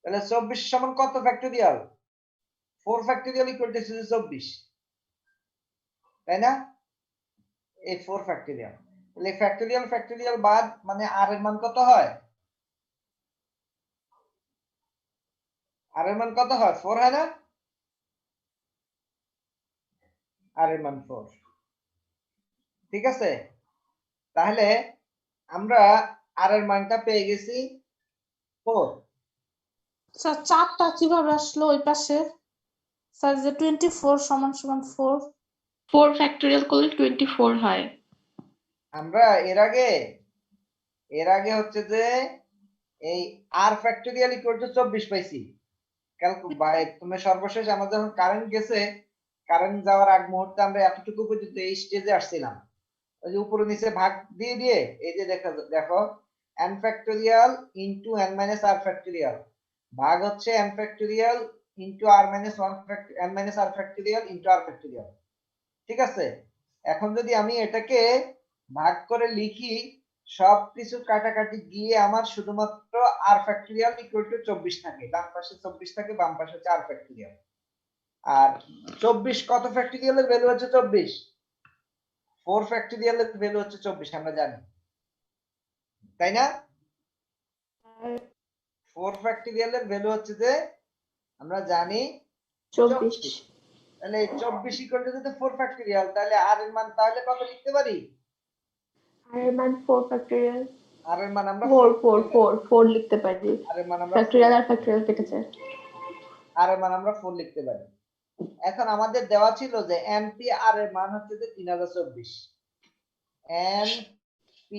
তাহলে 24 সমান কত ফ্যাক্টরিয়াল 4 ফ্যাক্টরিয়াল ইকুয়াল টু 24 তাই না এই 4 ফ্যাক্টরিয়াল তাহলে ফ্যাক্টরিয়াল ফ্যাক্টরিয়াল বাদ মানে আর এর মান কত হয়? আর এর মান কত হয়? 4 হয় না? আর এর মান 4। ঠিক আছে, তাহলে আমরা আর এর মানটা পেয়ে গেছি 4। স্যার 4টা কিভাবে আসলো ওই পাশে? স্যার যে 24 সমান সমান 4। 4 ফ্যাক্টোরিয়াল করলে 24 হয়। আমরা এর আগে হচ্ছে যে এই আর ফ্যাক্টরিয়াল ইকুয়াল টু 24 পাইছি। তুমি সর্বশেষ আমাদের যখন কারেন্ট গেছে, কারেন্ট যাওয়ার আগ মুহূর্তে আমরা এতটুকু পর্যন্ত এই স্টেজে আসছিলাম। ওই যে উপরে নিচে ভাগ দিয়ে দিয়ে এই যে দেখো n factorial into n minus r factorial ভাগ হচ্ছে n factorial into r minus 1 n minus r factorial into r factorial. ঠিক আছে, এখন যদি আমি এটাকে ভাগ করে লিখি, সবকিছু কাটাকাটি গিয়ে আমার শুধুমাত্র r ফ্যাক্টরিয়াল ইকুয়াল টু 24 থাকে। ডান পাশে 24 থাকে, বাম পাশে 4 ফ্যাক্টরিয়াল। আর 24 কত ফ্যাক্টরিয়ালের ভ্যালু হচ্ছে 24? 4 ফ্যাক্টরিয়ালের ভ্যালু হচ্ছে 24 আমরা জানি, তাই না? 4 ফ্যাক্টরিয়ালের ভ্যালু হচ্ছে যে আমরা জানি 24। তাহলে 24 ইকুয়াল টু যদি 4 ফ্যাক্টরিয়াল, তাহলে r এর মান তাহলে কত লিখতে পারি? আর এর মান 4 ফ্যাক্টোরিয়াল। r এর মান আমরা 4 লিখতে পারি। r এর মান আমরা ফ্যাক্টোরিয়াল আর ফ্যাক্টোরিয়াল কেটেছে। r এর মান আমরা 4 লিখতে পারি। এখন আমাদের দেওয়া ছিল যে np r এর মান হচ্ছে যে 3024। np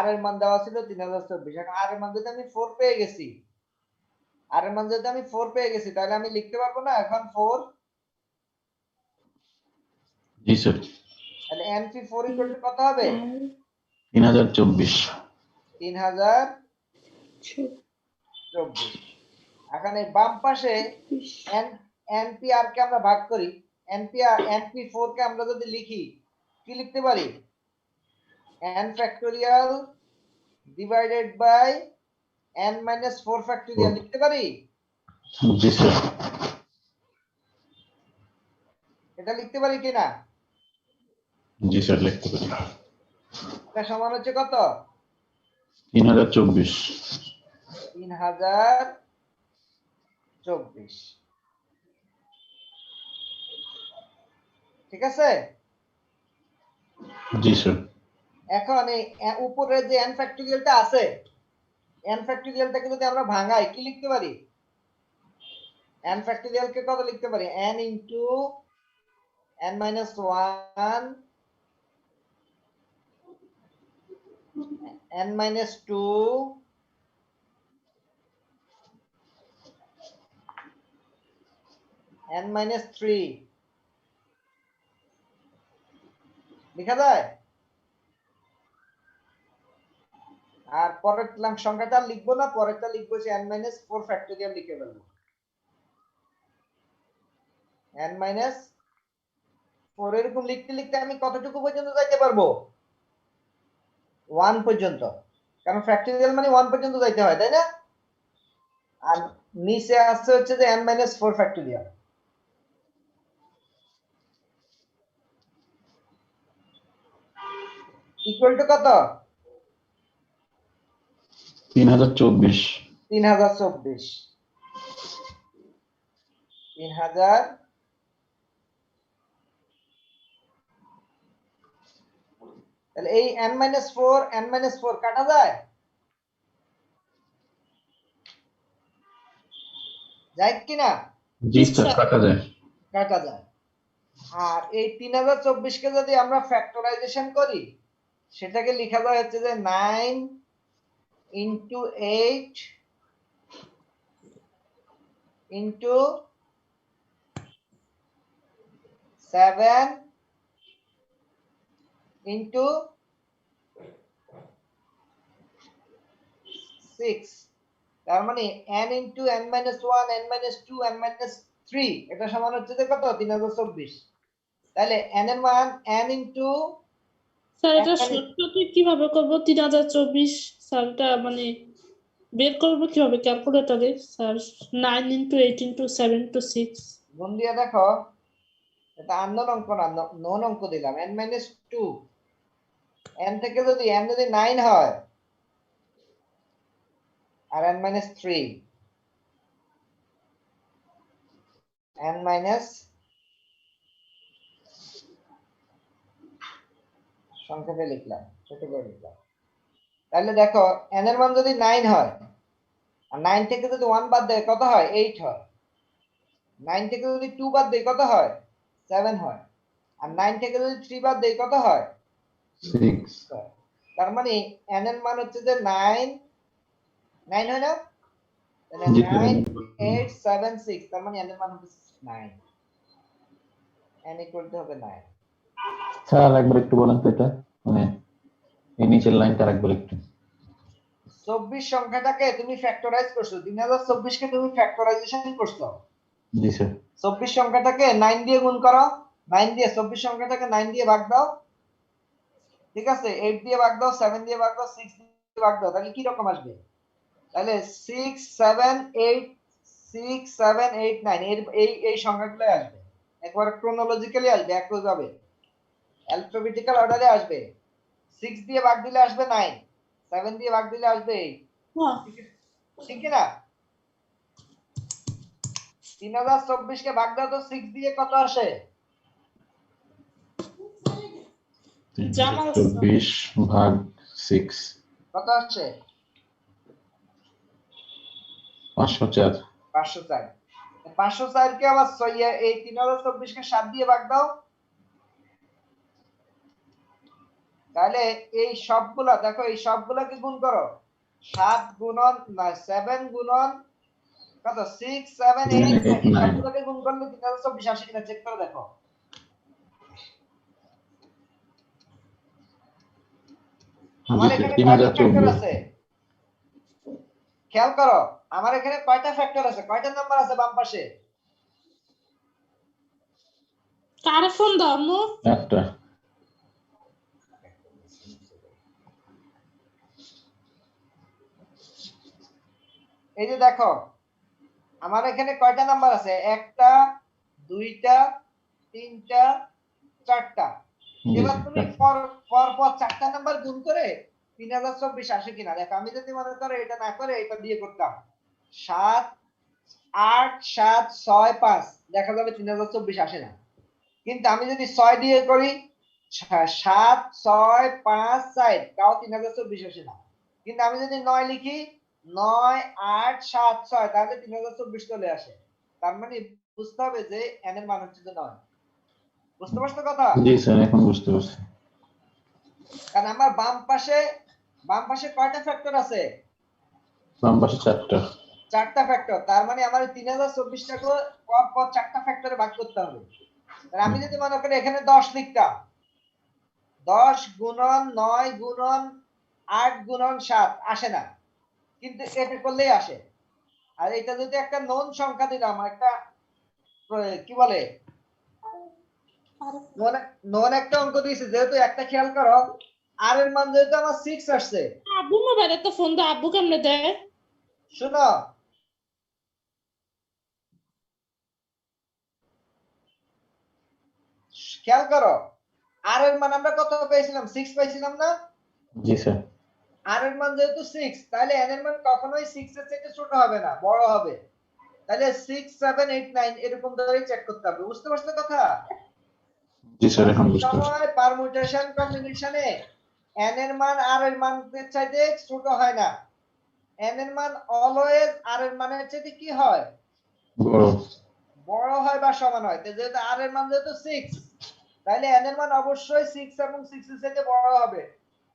r এর মান দেওয়া ছিল 3024। এখন r এর মান যদি আমি 4 পেয়ে গেছি, r এর মান যদি আমি 4 পেয়ে গেছি, তাহলে আমি লিখতে পারবো না এখন 4? জি স্যার। তাহলে np 4 ইকুয়াল টু কত হবে? 3024। 3024। এখন এই বাম পাশে npr কে আমরা ভাগ করি, np4 কে আমরা যদি লিখি, কি লিখতে পারি? n factorial divided by n minus 4 factorial লিখতে পারি? জি স্যার। এটা লিখতে পারি কিনা? জি স্যার লিখতে পারি। এটা সমান হচ্ছে কত? 3024। 3024। ঠিক আছে, জি স্যার। এখন এই উপরে যে n ফ্যাক্টরিয়ালটা আছে, n ফ্যাক্টরিয়ালটাকে যদি আমরা ভাঙাই, কি লিখতে পারি? n ফ্যাক্টরিয়াল কে কত লিখতে পারি? n into n minus 1 n minus 2 n minus 3 লেখা যায়। আর পরের সংখ্যাটা লিখবো না, পরেরটা লিখবো যে n minus 4 ফ্যাক্টরিয়াল লিখে ফেলবো। n minus 4 এরকম লিখতে লিখতে আমি কতটুকু পর্যন্ত যাইতে পারবো? 1 পর্যন্ত, কারণ ফ্যাক্টরিয়াল মানে 1 পর্যন্ত যাইতে হয়, তাই না? আর নিচে আসছে হচ্ছে যে n minus 4 factorial equal to কত? 3024। 3024। 3000 তাহলে এই n minus 4 কাটা যায়? যায় কিনা? জি স্যার কাটা যায়। কাটা যায়। আর এই 3024 কে যদি আমরা ফ্যাক্টরাইজেশন করি, সেটাকে লেখা যায় হচ্ছে যে 9 into 8 into 7 into 6। তার মানে n into n minus 1 n minus 2 n minus 3 এটা সমান হচ্ছে যে কত? 3024। তাহলে n এর মান n into স্যার এটা শর্টকাটে কিভাবে করব? 3024 স্যার এটা মানে বের করব কিভাবে ক্যালকুলেটরে? স্যার 9 into 8 into 7 into 6 গুণ দিয়ে দেখো, এটা আননোন অঙ্ক না, নোন অঙ্ক দিলাম। n minus 2 n থেকে যদি n যদি 9 হয় আর n minus 3 n minus সংখ্যাটা লিখলাম ছোট করে লিখলাম তাহলে দেখো n এর মান যদি 9 হয় আর 9 থেকে যদি 1 বাদ দেয় কত হয় 8 হয় 9 থেকে যদি 2 বাদ দেয় কত হয় 7 হয় আর 9 থেকে যদি 3 বাদ দেয় কত হয় 6 হয়। তার মানে n এর মান হচ্ছে যে 9 9 হয় না তাহলে জি 9 8 7 6 তার মানে n এর মান হচ্ছে 9 n ইকুয়াল টু হবে 9 স্যার একবার একটু বলেন তো এটা মানে এই নিচের লাইনটা একবার একটু 24 সংখ্যাটাকে তুমি ফ্যাক্টরাইজ করছো 3024 কে তুমি ফ্যাক্টরাইজেশন করছো জি স্যার 24 সংখ্যাটাকে 9 দিয়ে গুণ করো 9 দিয়ে 24 সংখ্যাটাকে 9 দিয়ে ভাগ দাও ঠিক আছে 8 দিয়ে ভাগ দাও 7 দিয়ে ভাগ দাও 6 দিয়ে ভাগ দাও তাহলে কি রকম আসবে তাহলে 6 7 8 6 7 8 9 এর এই সংখ্যাগুলো আসবে একবার ক্রোনোলজিক্যালি আসবে একইভাবে অ্যালফাবেটিক্যাল অর্ডারে আসবে 6 দিয়ে ভাগ দিলে আসবে 9 7 দিয়ে ভাগ দিলে আসবে 8 ঠিক কি না 3024 কে ভাগ দাও তো 6 দিয়ে কত আসে জামাল 24 ভাগ 6 কত আসে 504 504 504 কে আবার এই 3024 কে 7 দিয়ে ভাগ দাও তাহলে এই সবগুলা দেখো এই সবগুলাকে গুণ করো 7 গুণন না 7 গুণন কত 6 7 8 9 সবগুলাকে গুণ করলে 3024 আসে কিনা চেক করে দেখো আমার এখানে কয়টা ফ্যাক্টর আছে খেয়াল করো আমার এখানে কয়টা ফ্যাক্টর আছে কয়টা নাম্বার আছে বাম পাশে কার ফোন দাও আম্মু একটা এই যে দেখো আমার এখানে কয়টা নাম্বার আছে একটা দুইটা তিনটা চারটা এবার তুমি পর চারটা নাম্বার গুণ করে 3024 আসে কিনা দেখো আমি যদি মনে করো এটা না করে এটা দিয়ে করতাম 7 8 7 6 5 দেখা যাবে 3024 আসে না কিন্তু আমি যদি 6 দিয়ে করি 7 6 5 4 তাও 3024 আসে না কিন্তু আমি যদি 9 লিখি 9 8 7 6 তাহলে 3024 চলে আসে তার মানে বুঝতে হবে যে n এর মান হচ্ছে 9 বুঝতে পারছো কথা জি স্যার এখন বুঝতে পারছি কারণ আমার বাম পাশে কয়টা ফ্যাক্টর আছে বাম পাশে 4টা চারটা ফ্যাক্টর তার মানে আমার 3024 টাকে পর চারটা ফ্যাক্টরে ভাগ করতে হবে আর আমি যদি মনে করি এখানে 10 লিখতাম 10 গুণন 9 গুণন 8 গুণন 7 আসে না কিন্তু এটা করলেই আসে আর এটা যদি একটা নন সংখ্যা দিলাম একটা কি বলে নন একটা অঙ্ক দিয়েছে যেহেতু একটা খেয়াল করো আর এর মান যেহেতু আমার 6 আসছে আব্বু মোবাইলে তো ফোন দাও আব্বু কেমনে দেয় শুনো খেয়াল করো আর এর মান আমরা কত পেয়েছিলাম 6 পেয়েছিলাম না জি স্যার আর এর মান যেহেতু 6 তাহলে n এর মান কখনোই 6 এর থেকে ছোট হবে না বড় হবে তাহলে 6 7 8 9 এরকম ধরে চেক করতে হবে বুঝতে পারছো কথা জি স্যার এখন বুঝতে পারছি সময় পারমুটেশন কম্বিনেশনে n এর মান r এর মানের চাইতে ছোট হয় না n এর মান অলওয়েজ r এর মানের চাইতে কি হয় বড় বড় হয় বা সমান হয় যেহেতু r এর মান যেহেতু 6 তাহলে n এর মান অবশ্যই 6 এবং 6 এর চাইতে বড় হবে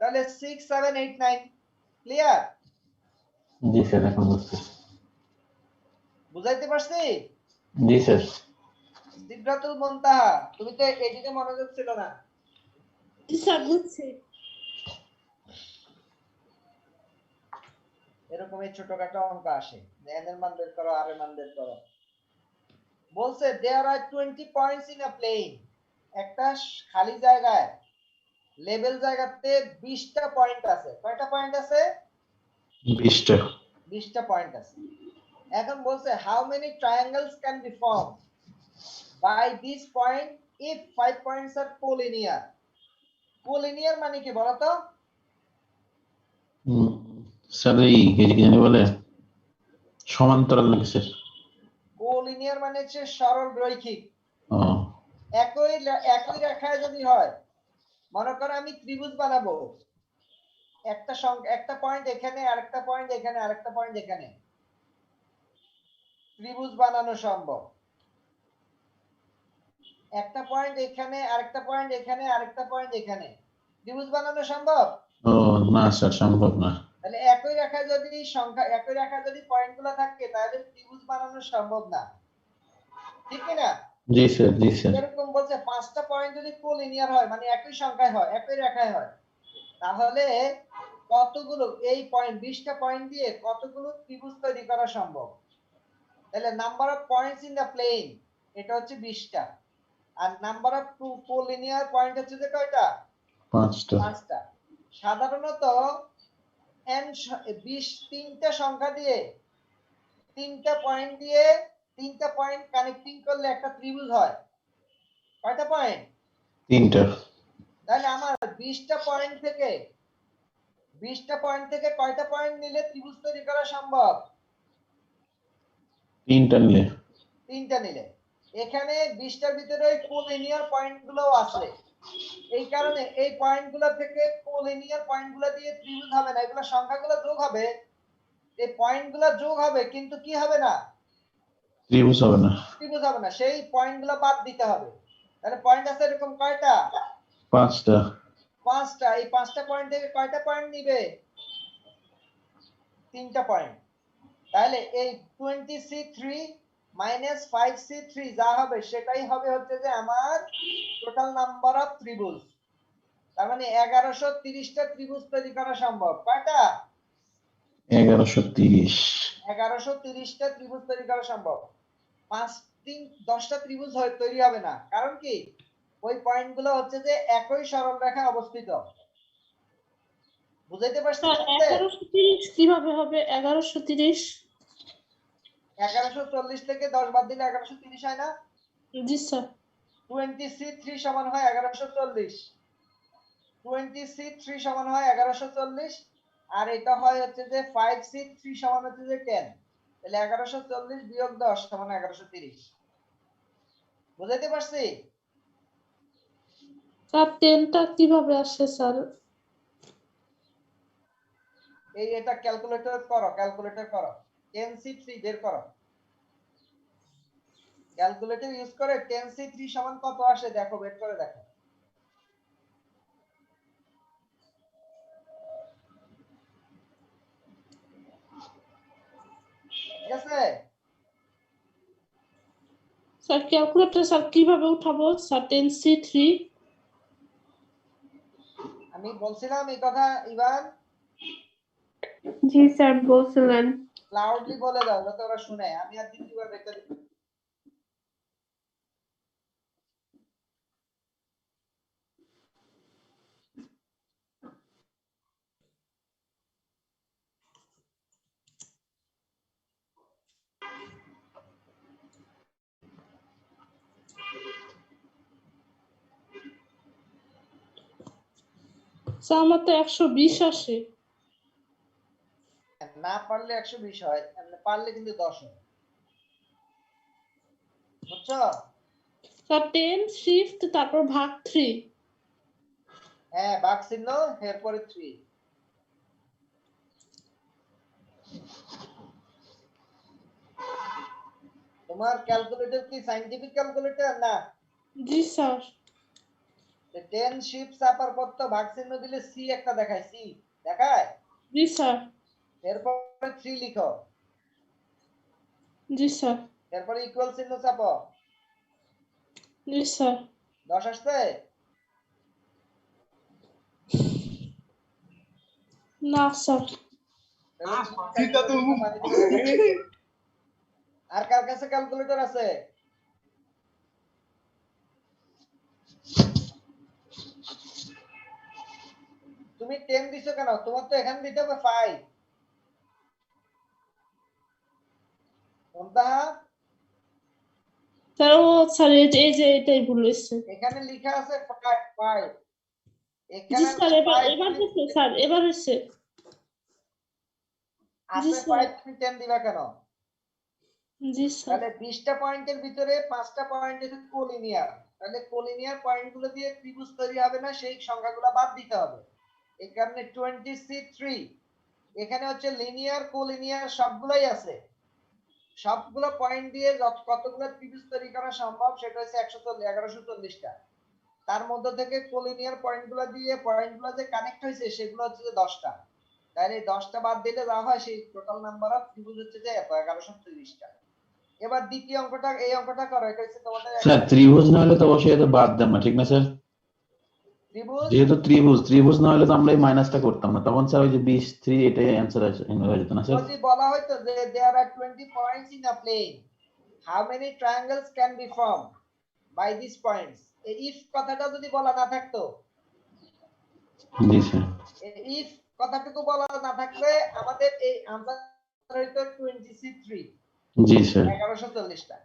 তাহলে 6 7 8 9 ক্লিয়ার জি স্যার এখন বুঝতে পারছি বুঝাইতে পারছি জি স্যার সিদরাতুল মুনতাহা তুমি তো এদিকে মনোযোগ ছিল না স্যার বুঝছি এরকম এই ছোটখাটো অঙ্ক আসে n এর মান বের করো r এর মান বের করো বলছে there are 20 points in a plane একটা খালি জায়গায় লেভেল জায়গাতে 20টা পয়েন্ট আছে কয়টা পয়েন্ট আছে 20টা 20টা পয়েন্ট আছে এখন বলছে how many triangles can be formed by this point if 5 points are collinear collinear মানে কি বলো তো? স্যার এই কি জানি বলে সমান্তরাল নাকি স্যার? কোলিনিয়ার মানে হচ্ছে সরল রৈখিক। ও একই রেখায় যদি হয়, মনে করো আমি ত্রিভুজ বানাবো, একটা পয়েন্ট এখানে, আরেকটা পয়েন্ট এখানে, আরেকটা পয়েন্ট এখানে, ত্রিভুজ বানানো সম্ভব। একটা পয়েন্ট এখানে, আরেকটা পয়েন্ট এখানে, আরেকটা পয়েন্ট এখানে, ত্রিভুজ বানানো সম্ভব? ও না স্যার, সম্ভব না। তাহলে একই রেখায় যদি পয়েন্টগুলো থাকে তাহলে ত্রিভুজ বানানো সম্ভব না, ঠিক না? জি স্যার, জি স্যার। এরকম বলছে 5টা পয়েন্ট যদি কোলিনিয়ার হয়, মানে একই সংখ্যায় হয়, একই রেখায় হয়, তাহলে কতগুলো এই পয়েন্ট 20টা পয়েন্ট দিয়ে কতগুলো ত্রিভুজ তৈরি করা সম্ভব? তাহলে number of points in the plane এটা হচ্ছে 20টা, আর নাম্বার অফ কোলিনিয়ার পয়েন্ট হচ্ছে যে কয়টা? 5টা। সাধারণত n 3টা সংখ্যা দিয়ে 3টা পয়েন্ট কানেক্টিং করলে একটা ত্রিভুজ হয়। কয়টা পয়েন্ট? 3টা। তাহলে আমার 20টা পয়েন্ট থেকে কয়টা পয়েন্ট নিলে ত্রিভুজ তৈরি করা সম্ভব? 3টা নিলে। 3টা নিলে। এখানে 20টার ভিতরে ওই কোলিনিয়ার পয়েন্টগুলো আছে, এই কারণে এই পয়েন্টগুলো থেকে কোলিনিয়ার পয়েন্টগুলো দিয়ে ত্রিভুজ হবে না, এগুলো সংখ্যাগুলো যোগ হবে, এই পয়েন্টগুলো যোগ হবে কিন্তু কি হবে না? ত্রিভুজ হবে না। ত্রিভুজ হবে না, সেই পয়েন্টগুলো বাদ দিতে হবে। তাহলে পয়েন্ট আছে এরকম কয়টা? 5টা। 5টা। এই 5টা পয়েন্ট থেকে কয়টা পয়েন্ট নিবে? 3টা পয়েন্ট। তাহলে এই 20C3 মাইনাস 5C3 যা হবে সেটাই হবে হচ্ছে যে আমার টোটাল নাম্বার অফ ত্রিভুজ। তার মানে 1130টা ত্রিভুজ তৈরি করা সম্ভব। কয়টা? 1130। 1130টা ত্রিভুজ তৈরি করা সম্ভব। 10টা ত্রিভুজ তৈরি হবে না, কারণ কি? ওই পয়েন্টগুলো হচ্ছে যে একই সরল রেখায় অবস্থিত। বুঝাইতে পারছি? 1130 কিভাবে হবে? 1130 1140 থেকে 10 বাদ দিলে 1130 হয় না? জি স্যার। 20C3 সমান হয় 1140, 20C3 সমান হয় 1140, আর এটা হয় হচ্ছে যে 5C3 সমান হচ্ছে যে 10। তাহলে 1140 বিয়োগ 10 সমান 1130। বুঝাইতে পারছি? স্যার 10টা কিভাবে আসে স্যার? এটা ক্যালকুলেটর করো 10C3 বের করো, ক্যালকুলেটর ইউজ করে 10C3 সমান কত আসে দেখো, বের করে দেখো। ঠিক আছে? স্যার ক্যালকুলেটর স্যার কিভাবে উঠাবো স্যার? 10C3 আমি বলছিলাম এই কথা ইভান, জি স্যার বলছিলেন। লাউডলি বলে দাও যাতে ওরা শুনে, আমি আর দ্বিতীয়বার বের করে দিই। স্যার আমার তো 120 আসে। না পারলে 120 হয়, পারলে কিন্তু 10 হয়। বুঝছো? স্যার 10 শিফট তারপর ভাগ 3। হ্যাঁ, ভাগ চিহ্ন এরপরে 3। তোমার ক্যালকুলেটর কি সাইন্টিফিক ক্যালকুলেটর না? জি স্যার। 10 শিফট চাপার পর তো ভাগ চিহ্ন দিলে সি একটা দেখায়, সি দেখায়। জি স্যার। এরপরে 3 লিখো। জি স্যার। এরপরে ইকুয়াল চিহ্ন চাপো। জি স্যার। 10 আসছে? না স্যার। আর কার কাছে ক্যালকুলেটর আছে? তুমি 10 দিছো কেন? তোমার তো এখানে দিতে হবে 5। কোনটা? স্যার ও স্যার এই যে এটাই ভুল হয়েছে। এখানে লেখা আছে 5। জি এখানে স্যার, এবার হচ্ছে স্যার, এবার হচ্ছে। জি আছে স্যার। 5 তুমি 10 দিবা কেন? জি স্যার। তাহলে 20টা পয়েন্টের ভিতরে 5টা পয়েন্ট হচ্ছে কোলিনিয়ার, তাহলে কোলিনিয়ার পয়েন্টগুলো দিয়ে ত্রিভুজ তৈরি হবে না, সেই সংখ্যাগুলো বাদ দিতে হবে। এই কারণে 23 এখানে হচ্ছে লিনিয়ার কোলিনিয়ার সবগুলাই আছে, সবগুলো পয়েন্ট দিয়ে কতগুলো ত্রিভুজ তৈরি করা সম্ভব সেটা হচ্ছে 1140টা। তার মধ্যে থেকে কোলিনিয়ার পয়েন্টগুলো দিয়ে পয়েন্টগুলো যে কানেক্ট হয়েছে সেগুলো হচ্ছে যে 10টা, তাহলে এই 10টা বাদ দিলে যা হয় সেই টোটাল নাম্বার অফ ত্রিভুজ হচ্ছে যে 1130টা। এবার দ্বিতীয় অঙ্কটা, এই অঙ্কটা করো, এটা হচ্ছে তোমাদের স্যার ত্রিভুজ না হলে তো অবশ্যই এটা বাদ দেন না, ঠিক না স্যার? ত্রিভুজ। যেহেতু ত্রিভুজ না হলে তো আমরা এই মাইনাসটা করতাম না, তখন স্যার ওই যে 23 এটাই অ্যান্সার হয়ে যেত না স্যার? যদি বলা হয়তো যে there are 20 points in a plane, how many triangles can be formed by these points, এই if কথাটা যদি বলা না থাকতো, জি স্যার। if কথাটুকু বলা না থাকলে আমাদের এই আনসার হইতো 23। জি স্যার। 1140টা।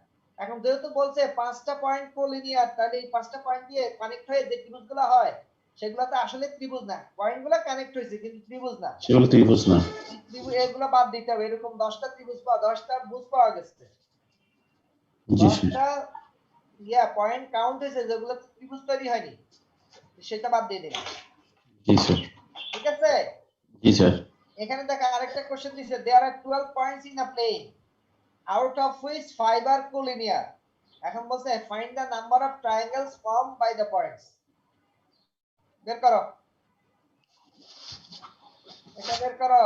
এখন যেহেতু বলছে 5টা পয়েন্ট কোলিনিয়ার, তাহলে এই 5টা পয়েন্ট দিয়ে কানেক্ট হয়ে যে ত্রিভুজগুলো হয় সেগুলো তো আসলে ত্রিভুজ না, পয়েন্টগুলো কানেক্ট হয়েছে কিন্তু ত্রিভুজ না, সেগুলো ত্রিভুজ না। এগুলো বাদ দিতে হবে। এরকম 10টা ত্রিভুজ পাওয়া, 10টা ভুজ পাওয়া গেছে, জি স্যার। 10টা পয়েন্ট কাউন্ট হয়েছে যেগুলো ত্রিভুজ তৈরি হয়নি, সেটা বাদ দিয়ে দিন। জি স্যার। ঠিক আছে? জি স্যার। এখানে দেখো আরেকটা কোশ্চেন দিছে, there are 12 points in a plane out of which 5 are collinear. এখন বলছে find the number of triangles formed by the points. বের করো, এটা বের করো,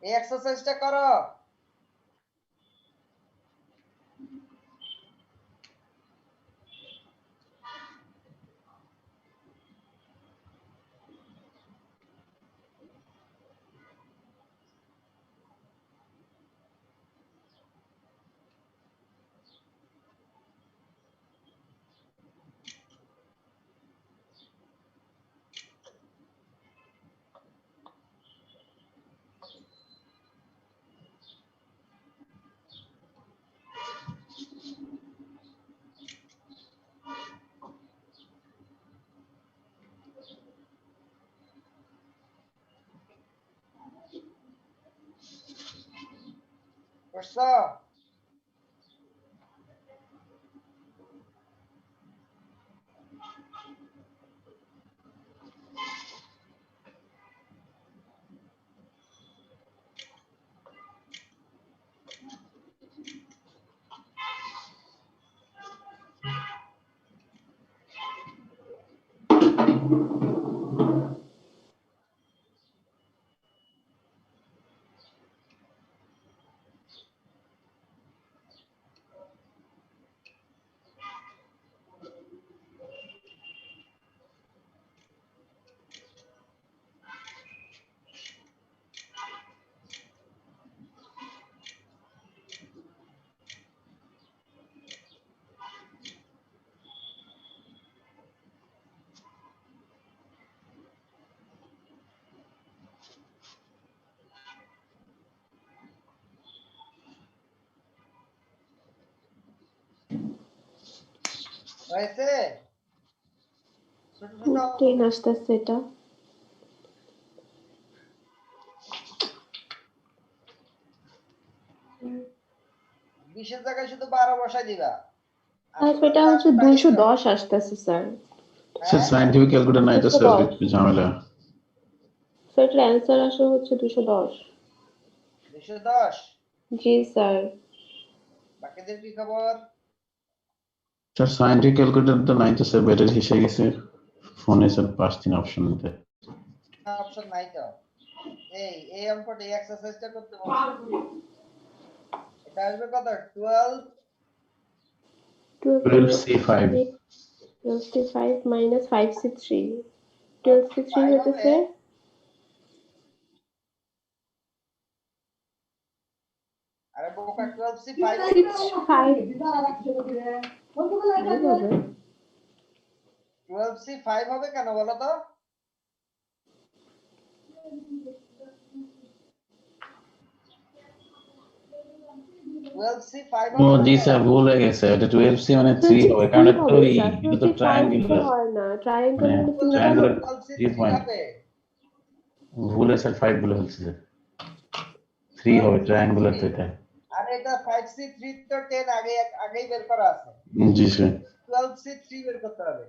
এই এক্সারসাইজটা করো। করছো? হয়েছে? ছোট ছোট ট্রেন আসতেছে এটা। 20 এর জায়গায় শুধু 12 বসাই দিবা। আর এটা হচ্ছে 210 আসতেছে স্যার। স্যার সায়েন্টিফিক ক্যালকুলেটর নাই তো স্যার, একটু ঝামেলা। স্যার এটার অ্যান্সার আসলে হচ্ছে 210। 210? জি স্যার। বাকিদের কি খবর? স্যার সায়েন্টিফিক ক্যালকুলেটর তো নাই তো স্যার, ব্যাটারি শেষ হয়ে গেছে ফোনে স্যার, 5-3 অপশন নিতে। অপশন নাই তো। এই অঙ্কটা, এই এক্সারসাইজটা করতে বলছি। এটা আসবে কত? 12C5 12C5 minus 5C3. 12C3 হইতেছে আরে বোকা, 12C5 12C5 হবে কেন বলো তো? 12C 5 ও হবে জি না? স্যার ভুল হয়ে গেছে, এটা 12C মানে 3 হবে, কারণ এটা তো এটা তো ট্রায়াঙ্গুলার, হয় না, ট্রায়াঙ্গেল মানে হলে ট্রায়াঙ্গুলার 12C 3 3 পয়েন্ট। হবে। ভুলে স্যার 5 বলে ফেলছি স্যার, 3 হবে, ট্রায়াঙ্গুলার তো এটা। আর এটা 5C 3 তো 10 আগেই বের করা আছে। জি স্যার। 12C 3 বের করতে হবে।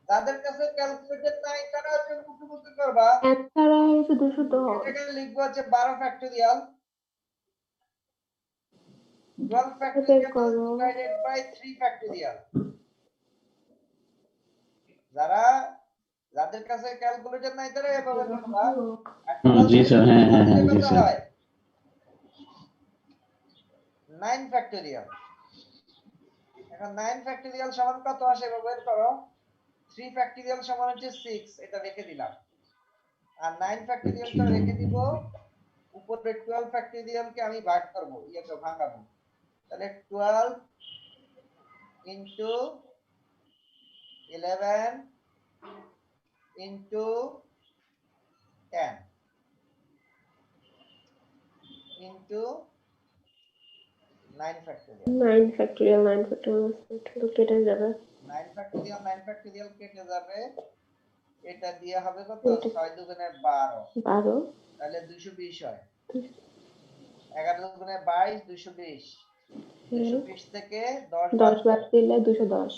যাদের কাছে ক্যালকুলেটর নাই তারা হচ্ছে মুখে করবা। অ্যান্সার শুধু শুদ্ধ হয়। এটাকে লিখবো হচ্ছে 12 factorial 12 factorial divided by 3 factorial. যাদের কাছে ক্যালকুলেটর নাই তারা এভাবে করবা। জি স্যার, হ্যাঁ হ্যাঁ হ্যাঁ জি স্যার। 9 ফ্যাক্টোরিয়াল। এখন 9 ফ্যাক্টোরিয়াল সমান কত আসে এভাবে বের করো। 3 ফ্যাক্টোরিয়াল সমান হচ্ছে 6, এটা রেখে দিলাম। আর 9 ফ্যাক্টোরিয়ালটা রেখে দিব। উপরে 12 ফ্যাক্টোরিয়ালকে আমি ভাগ করব, ইয়েকে ভাঙাবো। তাহলে 12 into 11 into 10 into 9 factorial. 9 factorial কেটে যাবে। 9 ফ্যাক্টোরিয়াল কেটে যাবে। এটা দিয়ে হবে কত? 6 দুগুণে 12। তাহলে 220 হয়। 11 দুগুণে 22, 220। 220 থেকে 10 বাদ দিলে 210।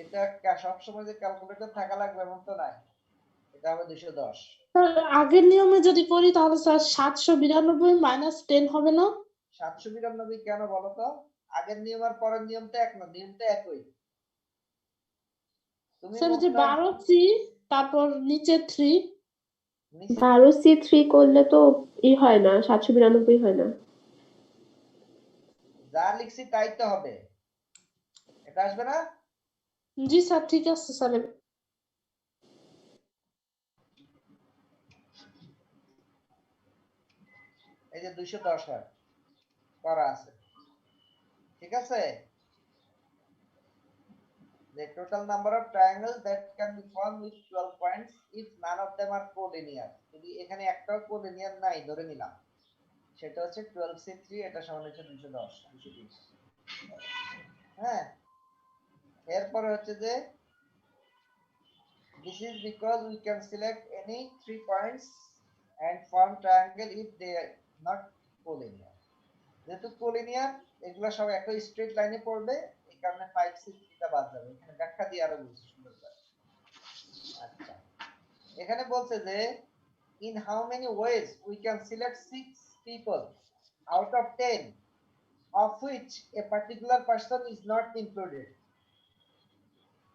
এটা সবসময় যে ক্যালকুলেটর থাকা লাগবে এমন তো নাই। এটা হবে 210। স্যার আগের নিয়মে যদি করি তাহলে স্যার 792 মাইনাস 10 হবে না? 792 কেন বলো তো? আগের নিয়ম আর পরের নিয়ম তো এক না, নিয়ম তো একই। তুমি স্যার যে 12C তারপর নিচে 3 12C3 করলে তো হয় না, 792 হয় না। যা লিখছি তাই তো হবে, এটা আসবে না? জি স্যার ঠিক আছে স্যার। এই যে 210 হয় করা আছে, ঠিক আছে? The total number of triangles that can be formed with 12 points if none of them are collinear. যদি এখানে একটাও collinear নাই ধরে নিলাম, সেটা হচ্ছে 12C3, এটা সমান হচ্ছে 210 220। হ্যাঁ, এরপরে হচ্ছে যে this is because we can select any 3 points and form triangle if they are not collinear. যেহেতু collinear এগুলো সব একই স্ট্রেট লাইনে পড়বে, এই কারণে 5C3টা বাদ যাবে। এখানে ব্যাখ্যা দিয়ে আরো বুঝতে সুন্দর করে। আচ্ছা, এখানে বলছে যে in how many ways we can select 6 people out of 10 of which a particular person is not included.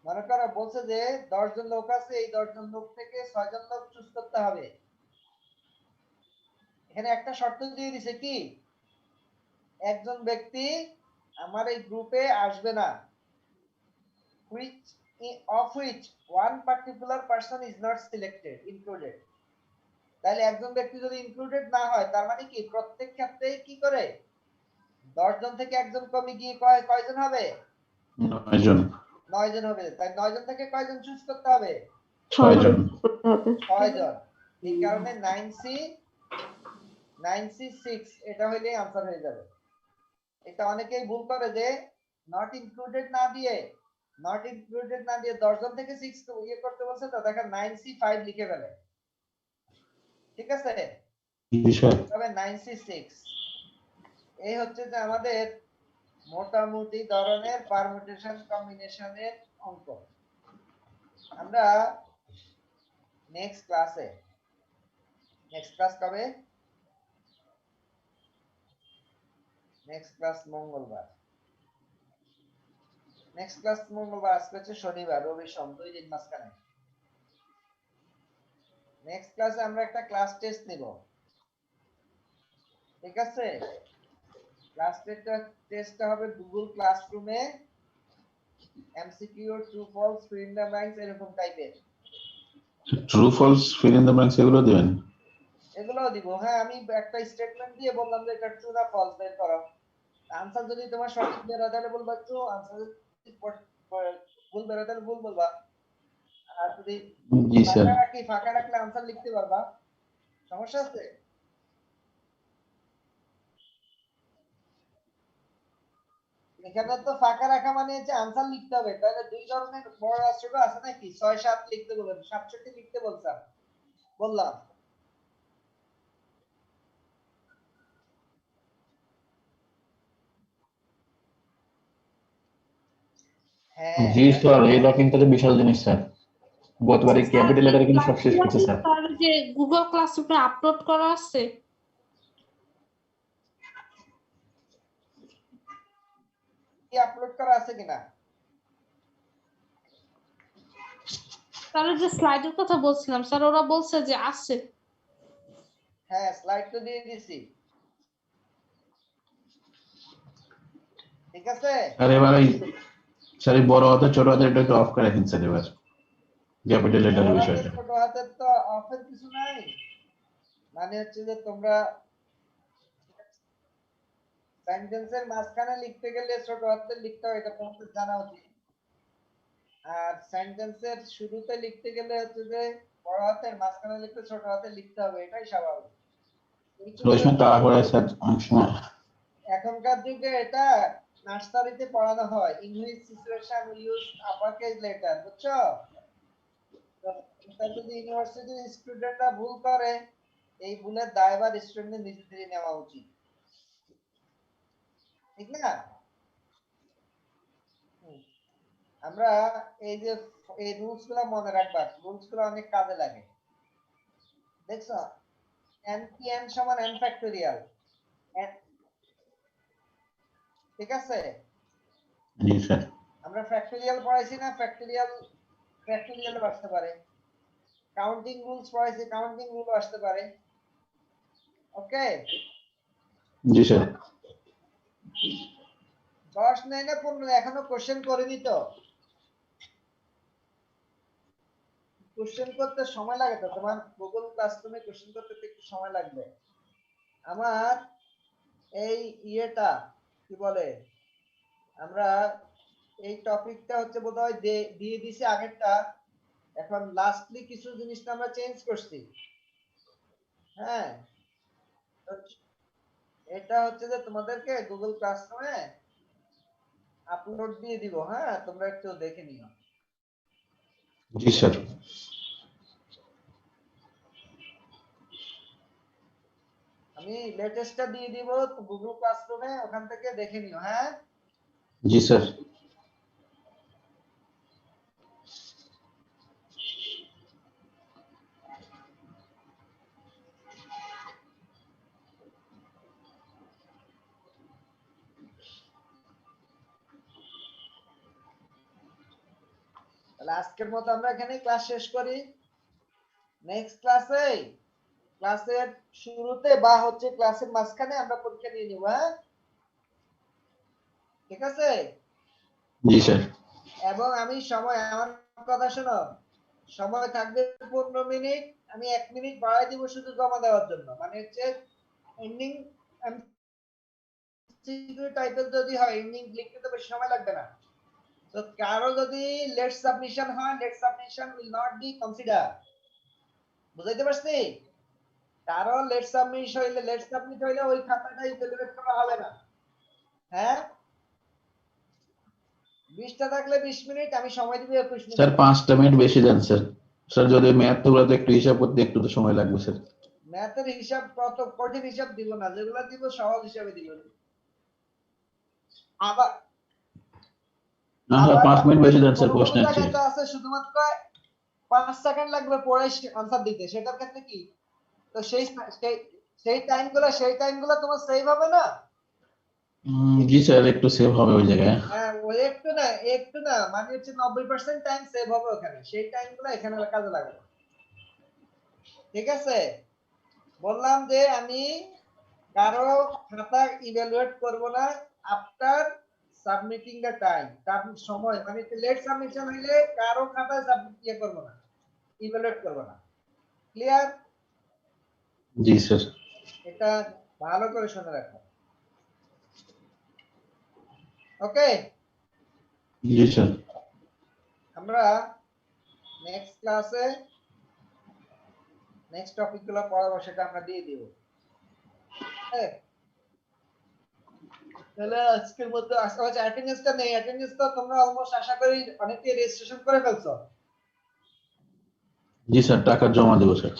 মনে করো বলছে যে 10 জন লোক আছে, এই 10 জন লোক থেকে 6 জন লোক চুজ করতে হবে। এখানে একটা শর্ত দিয়ে দিছে কি, একজন ব্যক্তি আমার এই গ্রুপে আসবে না, which of which one particular person is not selected included. তাহলে একজন ব্যক্তি যদি ইনক্লুডেড না হয় তার মানে কি প্রত্যেক ক্ষেত্রেই কি করে 10 জন থেকে একজন কমে গিয়ে কয়জন হবে? 9 জন। 9 জন হবে। তাই 9 জন থেকে কয়জন চুজ করতে হবে? 6 জন। 6 জন। এই কারণে 9C6 এটা হইলে आंसर হয়ে যাবে। এটা অনেকেই ভুল করে যে নট ইনক্লুডেড না দিয়ে 10 জন থেকে 6 ইয়ে করতে বলছে তো, দেখেন 9C5 লিখে ফেলে। ঠিক আছে? তবে 9C6 এই হচ্ছে যে আমাদের মোটামুটি ধরনের পারমুটেশন কম্বিনেশনের অঙ্ক। আমরা নেক্সট ক্লাস কবে? নেক্সট ক্লাস মঙ্গলবার। আজকে হচ্ছে শনিবার, রবি সোম 2 দিন মাঝখানে। নেক্সট ক্লাসে আমরা একটা ক্লাস টেস্ট নিব, ঠিক আছে? ক্লাস টেস্টটা হবে গুগল ক্লাসরুমে, MCQ, true false, fill in the blanks এরকম টাইপের। True false, fill in the blanks এগুলো দিবেন? এগুলোও দিব, হ্যাঁ। আমি একটা স্টেটমেন্ট দিয়ে বললাম যে এটা ট্রু না ফলস বের করো। আনসার যদি তোমার সঠিক বের হয় তাহলে বলবা ট্রু, আনসার যদি ভুল বের হয় তাহলে ভুল বলবা। আর যদি জি স্যার। ফাঁকা রাখলে আনসার লিখতে পারবা। সমস্যা আছে? এখানে তো ফাঁকা রাখা মানে হচ্ছে আনসার লিখতে হবে, তাহলে দুই ধরনের বড় আর ছোট আছে নাকি? 6 7 লিখতে বলবেন, 67 লিখতে বললাম। হ্যাঁ জি স্যার, এটা কিন্তু একটা বিশাল জিনিস স্যার। গতবারে ক্যাপিটাল লেটারে কিন্তু সব শেষ করছে স্যার। তার যে গুগল ক্লাসরুমে আপলোড করা আছে, কি আপলোড করা আছে কিনা? তার যে স্লাইডের কথা বলছিলাম স্যার, ওরা বলছে যে আছে। হ্যাঁ স্লাইড তো দিয়ে দিছি, ঠিক আছে। আর এবার এই স্যার এই বড় হাতে ছোট হাতে এটা একটু অফ করে রাখেন স্যার এবার, ক্যাপিটাল লেটারের বড় হাতের বিষয়টা। ছোট হাতের তো অফের কিছু নাই, মানে হচ্ছে যে তোমরা সেন্টেন্সের মাঝখানে লিখতে গেলে ছোট হাতে লিখতে হয়, এটা তোমাদের জানা উচিত। আর সেন্টেন্সের শুরুতে লিখতে গেলে হচ্ছে যে বড় হাতের, মাঝখানে লিখতে ছোট হাতে লিখতে হবে, এটাই স্বাভাবিক। ওই সময় তাড়া করে স্যার অনেক সময়। এখনকার যুগে এটা নার্সারিতে পড়ানো হয়, English situation use upper case letter, বুঝছো? তো যদি ইউনিভার্সিটির স্টুডেন্টরা ভুল করে, এই ভুলের দায়ভার স্টুডেন্টদের নিজেদেরই নেওয়া উচিত, ঠিক না? আমরা এই যে এই রুলস গুলো মনে রাখবা, রুলস গুলো অনেক কাজে লাগে। দেখছো, n সমান n ফ্যাক্টোরিয়াল, ঠিক আছে? জি স্যার। আমরা ফ্যাক্টোরিয়াল পড়াইছি না, ফ্যাক্টোরিয়াল আসতে পারে। কাউন্টিং রুলস পড়াইছি, কাউন্টিং রুল আসতে পারে। ওকে, জি স্যার। 10 নাই না 15, এখনো কোশ্চেন করিনি তো। কোশ্চেন করতে সময় লাগে তো, তোমার গুগল ক্লাসরুমে কোশ্চেন করতে একটু সময় লাগবে। আমার এই ইয়েটা কি বলে, আমরা এই টপিকটা হচ্ছে বোধহয় দিয়ে দিছি আগেরটা, এখন লাস্টলি কিছু জিনিসটা আমরা চেঞ্জ করছি। হ্যাঁ, এটা হচ্ছে যে তোমাদেরকে গুগল ক্লাসরুমে আপলোড দিয়ে দিব, হ্যাঁ তোমরা একটু দেখে নিও। জি স্যার। আমি লেটেস্টটা দিয়ে দিব গুগল ক্লাসরুমে, ওখান থেকে দেখে নিও। হ্যাঁ জি স্যার। তাহলে আজকের মতো আমরা এখানে ক্লাস শেষ করি। নেক্সট ক্লাসের শুরুতে বা হচ্ছে ক্লাসের মাঝখানে আমরা পরীক্ষা নিয়ে নিব। হ্যাঁ ঠিক আছে। জি স্যার। এবং আমি সময়, আমার কথা শোনো, সময় থাকবে 15 মিনিট, আমি 1 মিনিট বাড়াই দিব শুধু জমা দেওয়ার জন্য, মানে হচ্ছে এন্ডিং এমসিকিউ টাইপের যদি হয়, এন্ডিং লিখতে তো বেশি সময় লাগবে না। তো কারো যদি লেট সাবমিশন হয়, late submission will not be consider, বুঝাইতে পারছি? কারো লেট সাবমিট হইলে ওই খাতাটাই ইভ্যালুয়েট করা হবে না। হ্যাঁ 20টা থাকলে 20 মিনিট, আমি সময় দিব 21 মিনিট। স্যার 5টা মিনিট বেশি দেন স্যার। স্যার যদি ম্যাথ তো একটু হিসাব করতে একটু তো সময় লাগবে স্যার। ম্যাথের হিসাব কত কঠিন হিসাব দিব না, যেগুলো দিব সহজ হিসাবে দিব। আবার না স্যার 5 মিনিট বেশি দেন স্যার কোনো প্রশ্নের জায়গায় চেয়ে। তো আছে শুধুমাত্র 5 সেকেন্ড লাগবে পড়ে আনসার দিতে, সেটার ক্ষেত্রে কি? তো সেই টাইমগুলো তোমার সেভ হবে না? জি স্যার একটু সেভ হবে ওই জায়গায়। হ্যাঁ ওই একটু না মানে হচ্ছে 90% টাইম সেভ হবে ওখানে, সেই টাইমগুলো এখানে কাজে লাগবে। ঠিক আছে, বললাম যে আমি কারো খাতা ইভ্যালুয়েট করব না আফটার সাবমিটিং দ্য টাইম, তার সময় মানে লেট সাবমিশন হইলে কারো খাতায় সাবমিট করব না, ইভ্যালুয়েট করব না। ক্লিয়ার? জি স্যার। এটা ভালো করে শুনে রাখো। ওকে, জি স্যার। আমরা নেক্সট ক্লাসে নেক্সট টপিকগুলো পড়াবো, সেটা আমরা দিয়ে দিব। হ্যাঁ তাহলে আজকের মতো আচ্ছা অ্যাটেন্ডেন্সটা নেই, অ্যাটেন্ডেন্সটা তোমরা অলমোস্ট আশা করি অনেকেই রেজিস্ট্রেশন করে ফেলছো। জি স্যার, টাকা জমা দেবো স্যার।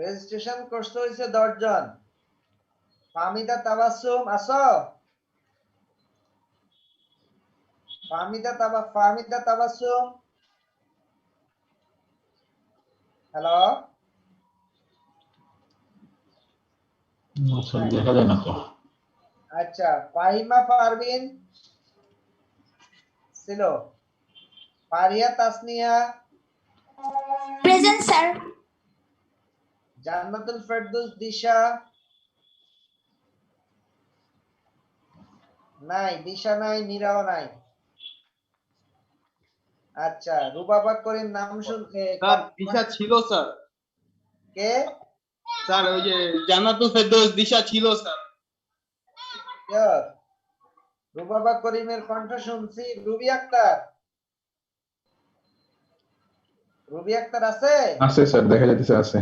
রেজিস্ট্রেশন করতে হয়েছে 10 জন। ফাহমিদা তাবাসসুম আসো? ফাহমিদা তাবাসসুম, হ্যালো? স্যার দেখা যায় না তো। আচ্ছা, ফাহিমা পারভিন ছিল, ফারিয়া তাসনিয়া, প্রেজেন্ট স্যার। জান্নাতুল ফেরদৌস দিশা নাই, দিশা নাই, মীরাও নাই। আচ্ছা, রুবাবা করিম নাম শুনতে স্যার দিশা ছিল স্যার। কে? স্যার ওই যে জান্নাতুল ফেরদৌস দিশা ছিল স্যার। Sure. রুবাবা করিমের কণ্ঠ শুনছি। রুবি আক্তার, রুবি আক্তার আছে? আছে স্যার, দেখা যাচ্ছে আছে।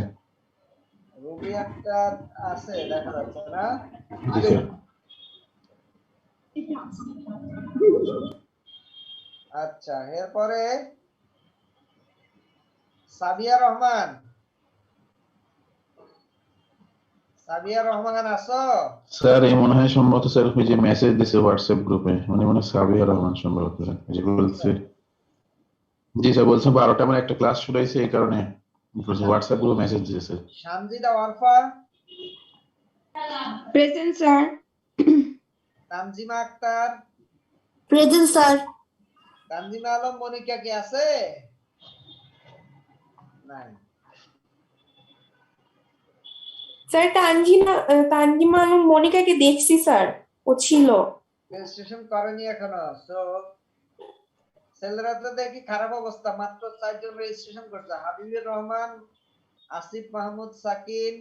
রুবি আক্তার আছে, দেখা যাচ্ছে না? জি স্যার। আচ্ছা, এরপরে সাবিয়া রহমান, সাবিয়া রহমান আছো? স্যার এই মনে হয় সম্ভবত স্যার ওই যে মেসেজ দিছে হোয়াটসঅ্যাপ গ্রুপে, মানে মনে হয় সাবিয়া রহমান সম্ভবত স্যার, যে বলছে। জি স্যার, বলছে 12টা আমার একটা ক্লাস শুরু হয়েছে, এই কারণে হোয়াটসঅ্যাপ গ্রুপে মেসেজ দিয়েছে। Sanjida Warfa, present sir. Tanjima Akter, present sir. Tanjima Alam Monika কি আছে? নাই। স্যার তানজিমা আলম মনিকাকে দেখছি স্যার, ও ছিল। রেজিস্ট্রেশন করেনি এখনো। সো ছেলেরা তো দেখি খারাপ অবস্থা, মাত্র 4 জন রেজিস্ট্রেশন করছে। হাবিবুর রহমান, আসিফ মাহমুদ সাকিন,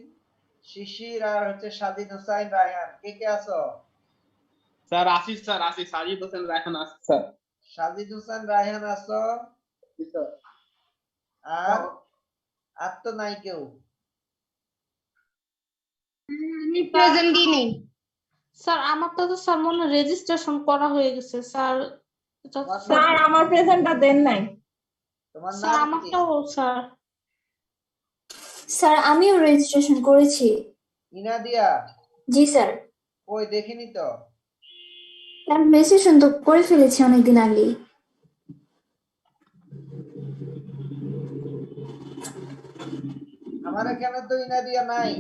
শিশির আর হচ্ছে সাজিদ হোসেন রায়হান। কে কে আছো? স্যার আসিফ স্যার, আসিফ সাজিদ হোসেন রায়হান আছে স্যার। সাজিদ হোসেন রায়হান আছো? আর আর তো নাই কেউ। আমি প্রেজেন্টই নেই স্যার। আমারটা তো স্যার মনে রেজিস্ট্রেশন করা হয়ে গেছে স্যার। স্যার আমার প্রেজেন্টটা দেন নাই। তোমার স্যার নাম কি? আমারটাও স্যার। স্যার আমিও রেজিস্ট্রেশন করেছি। ইনাদিয়া? জি স্যার। ওই দেখিনি তো। স্যার রেজিস্ট্রেশন তো করে ফেলেছি অনেকদিন আগেই। আমার এখানে তো ইনাদিয়া নাই।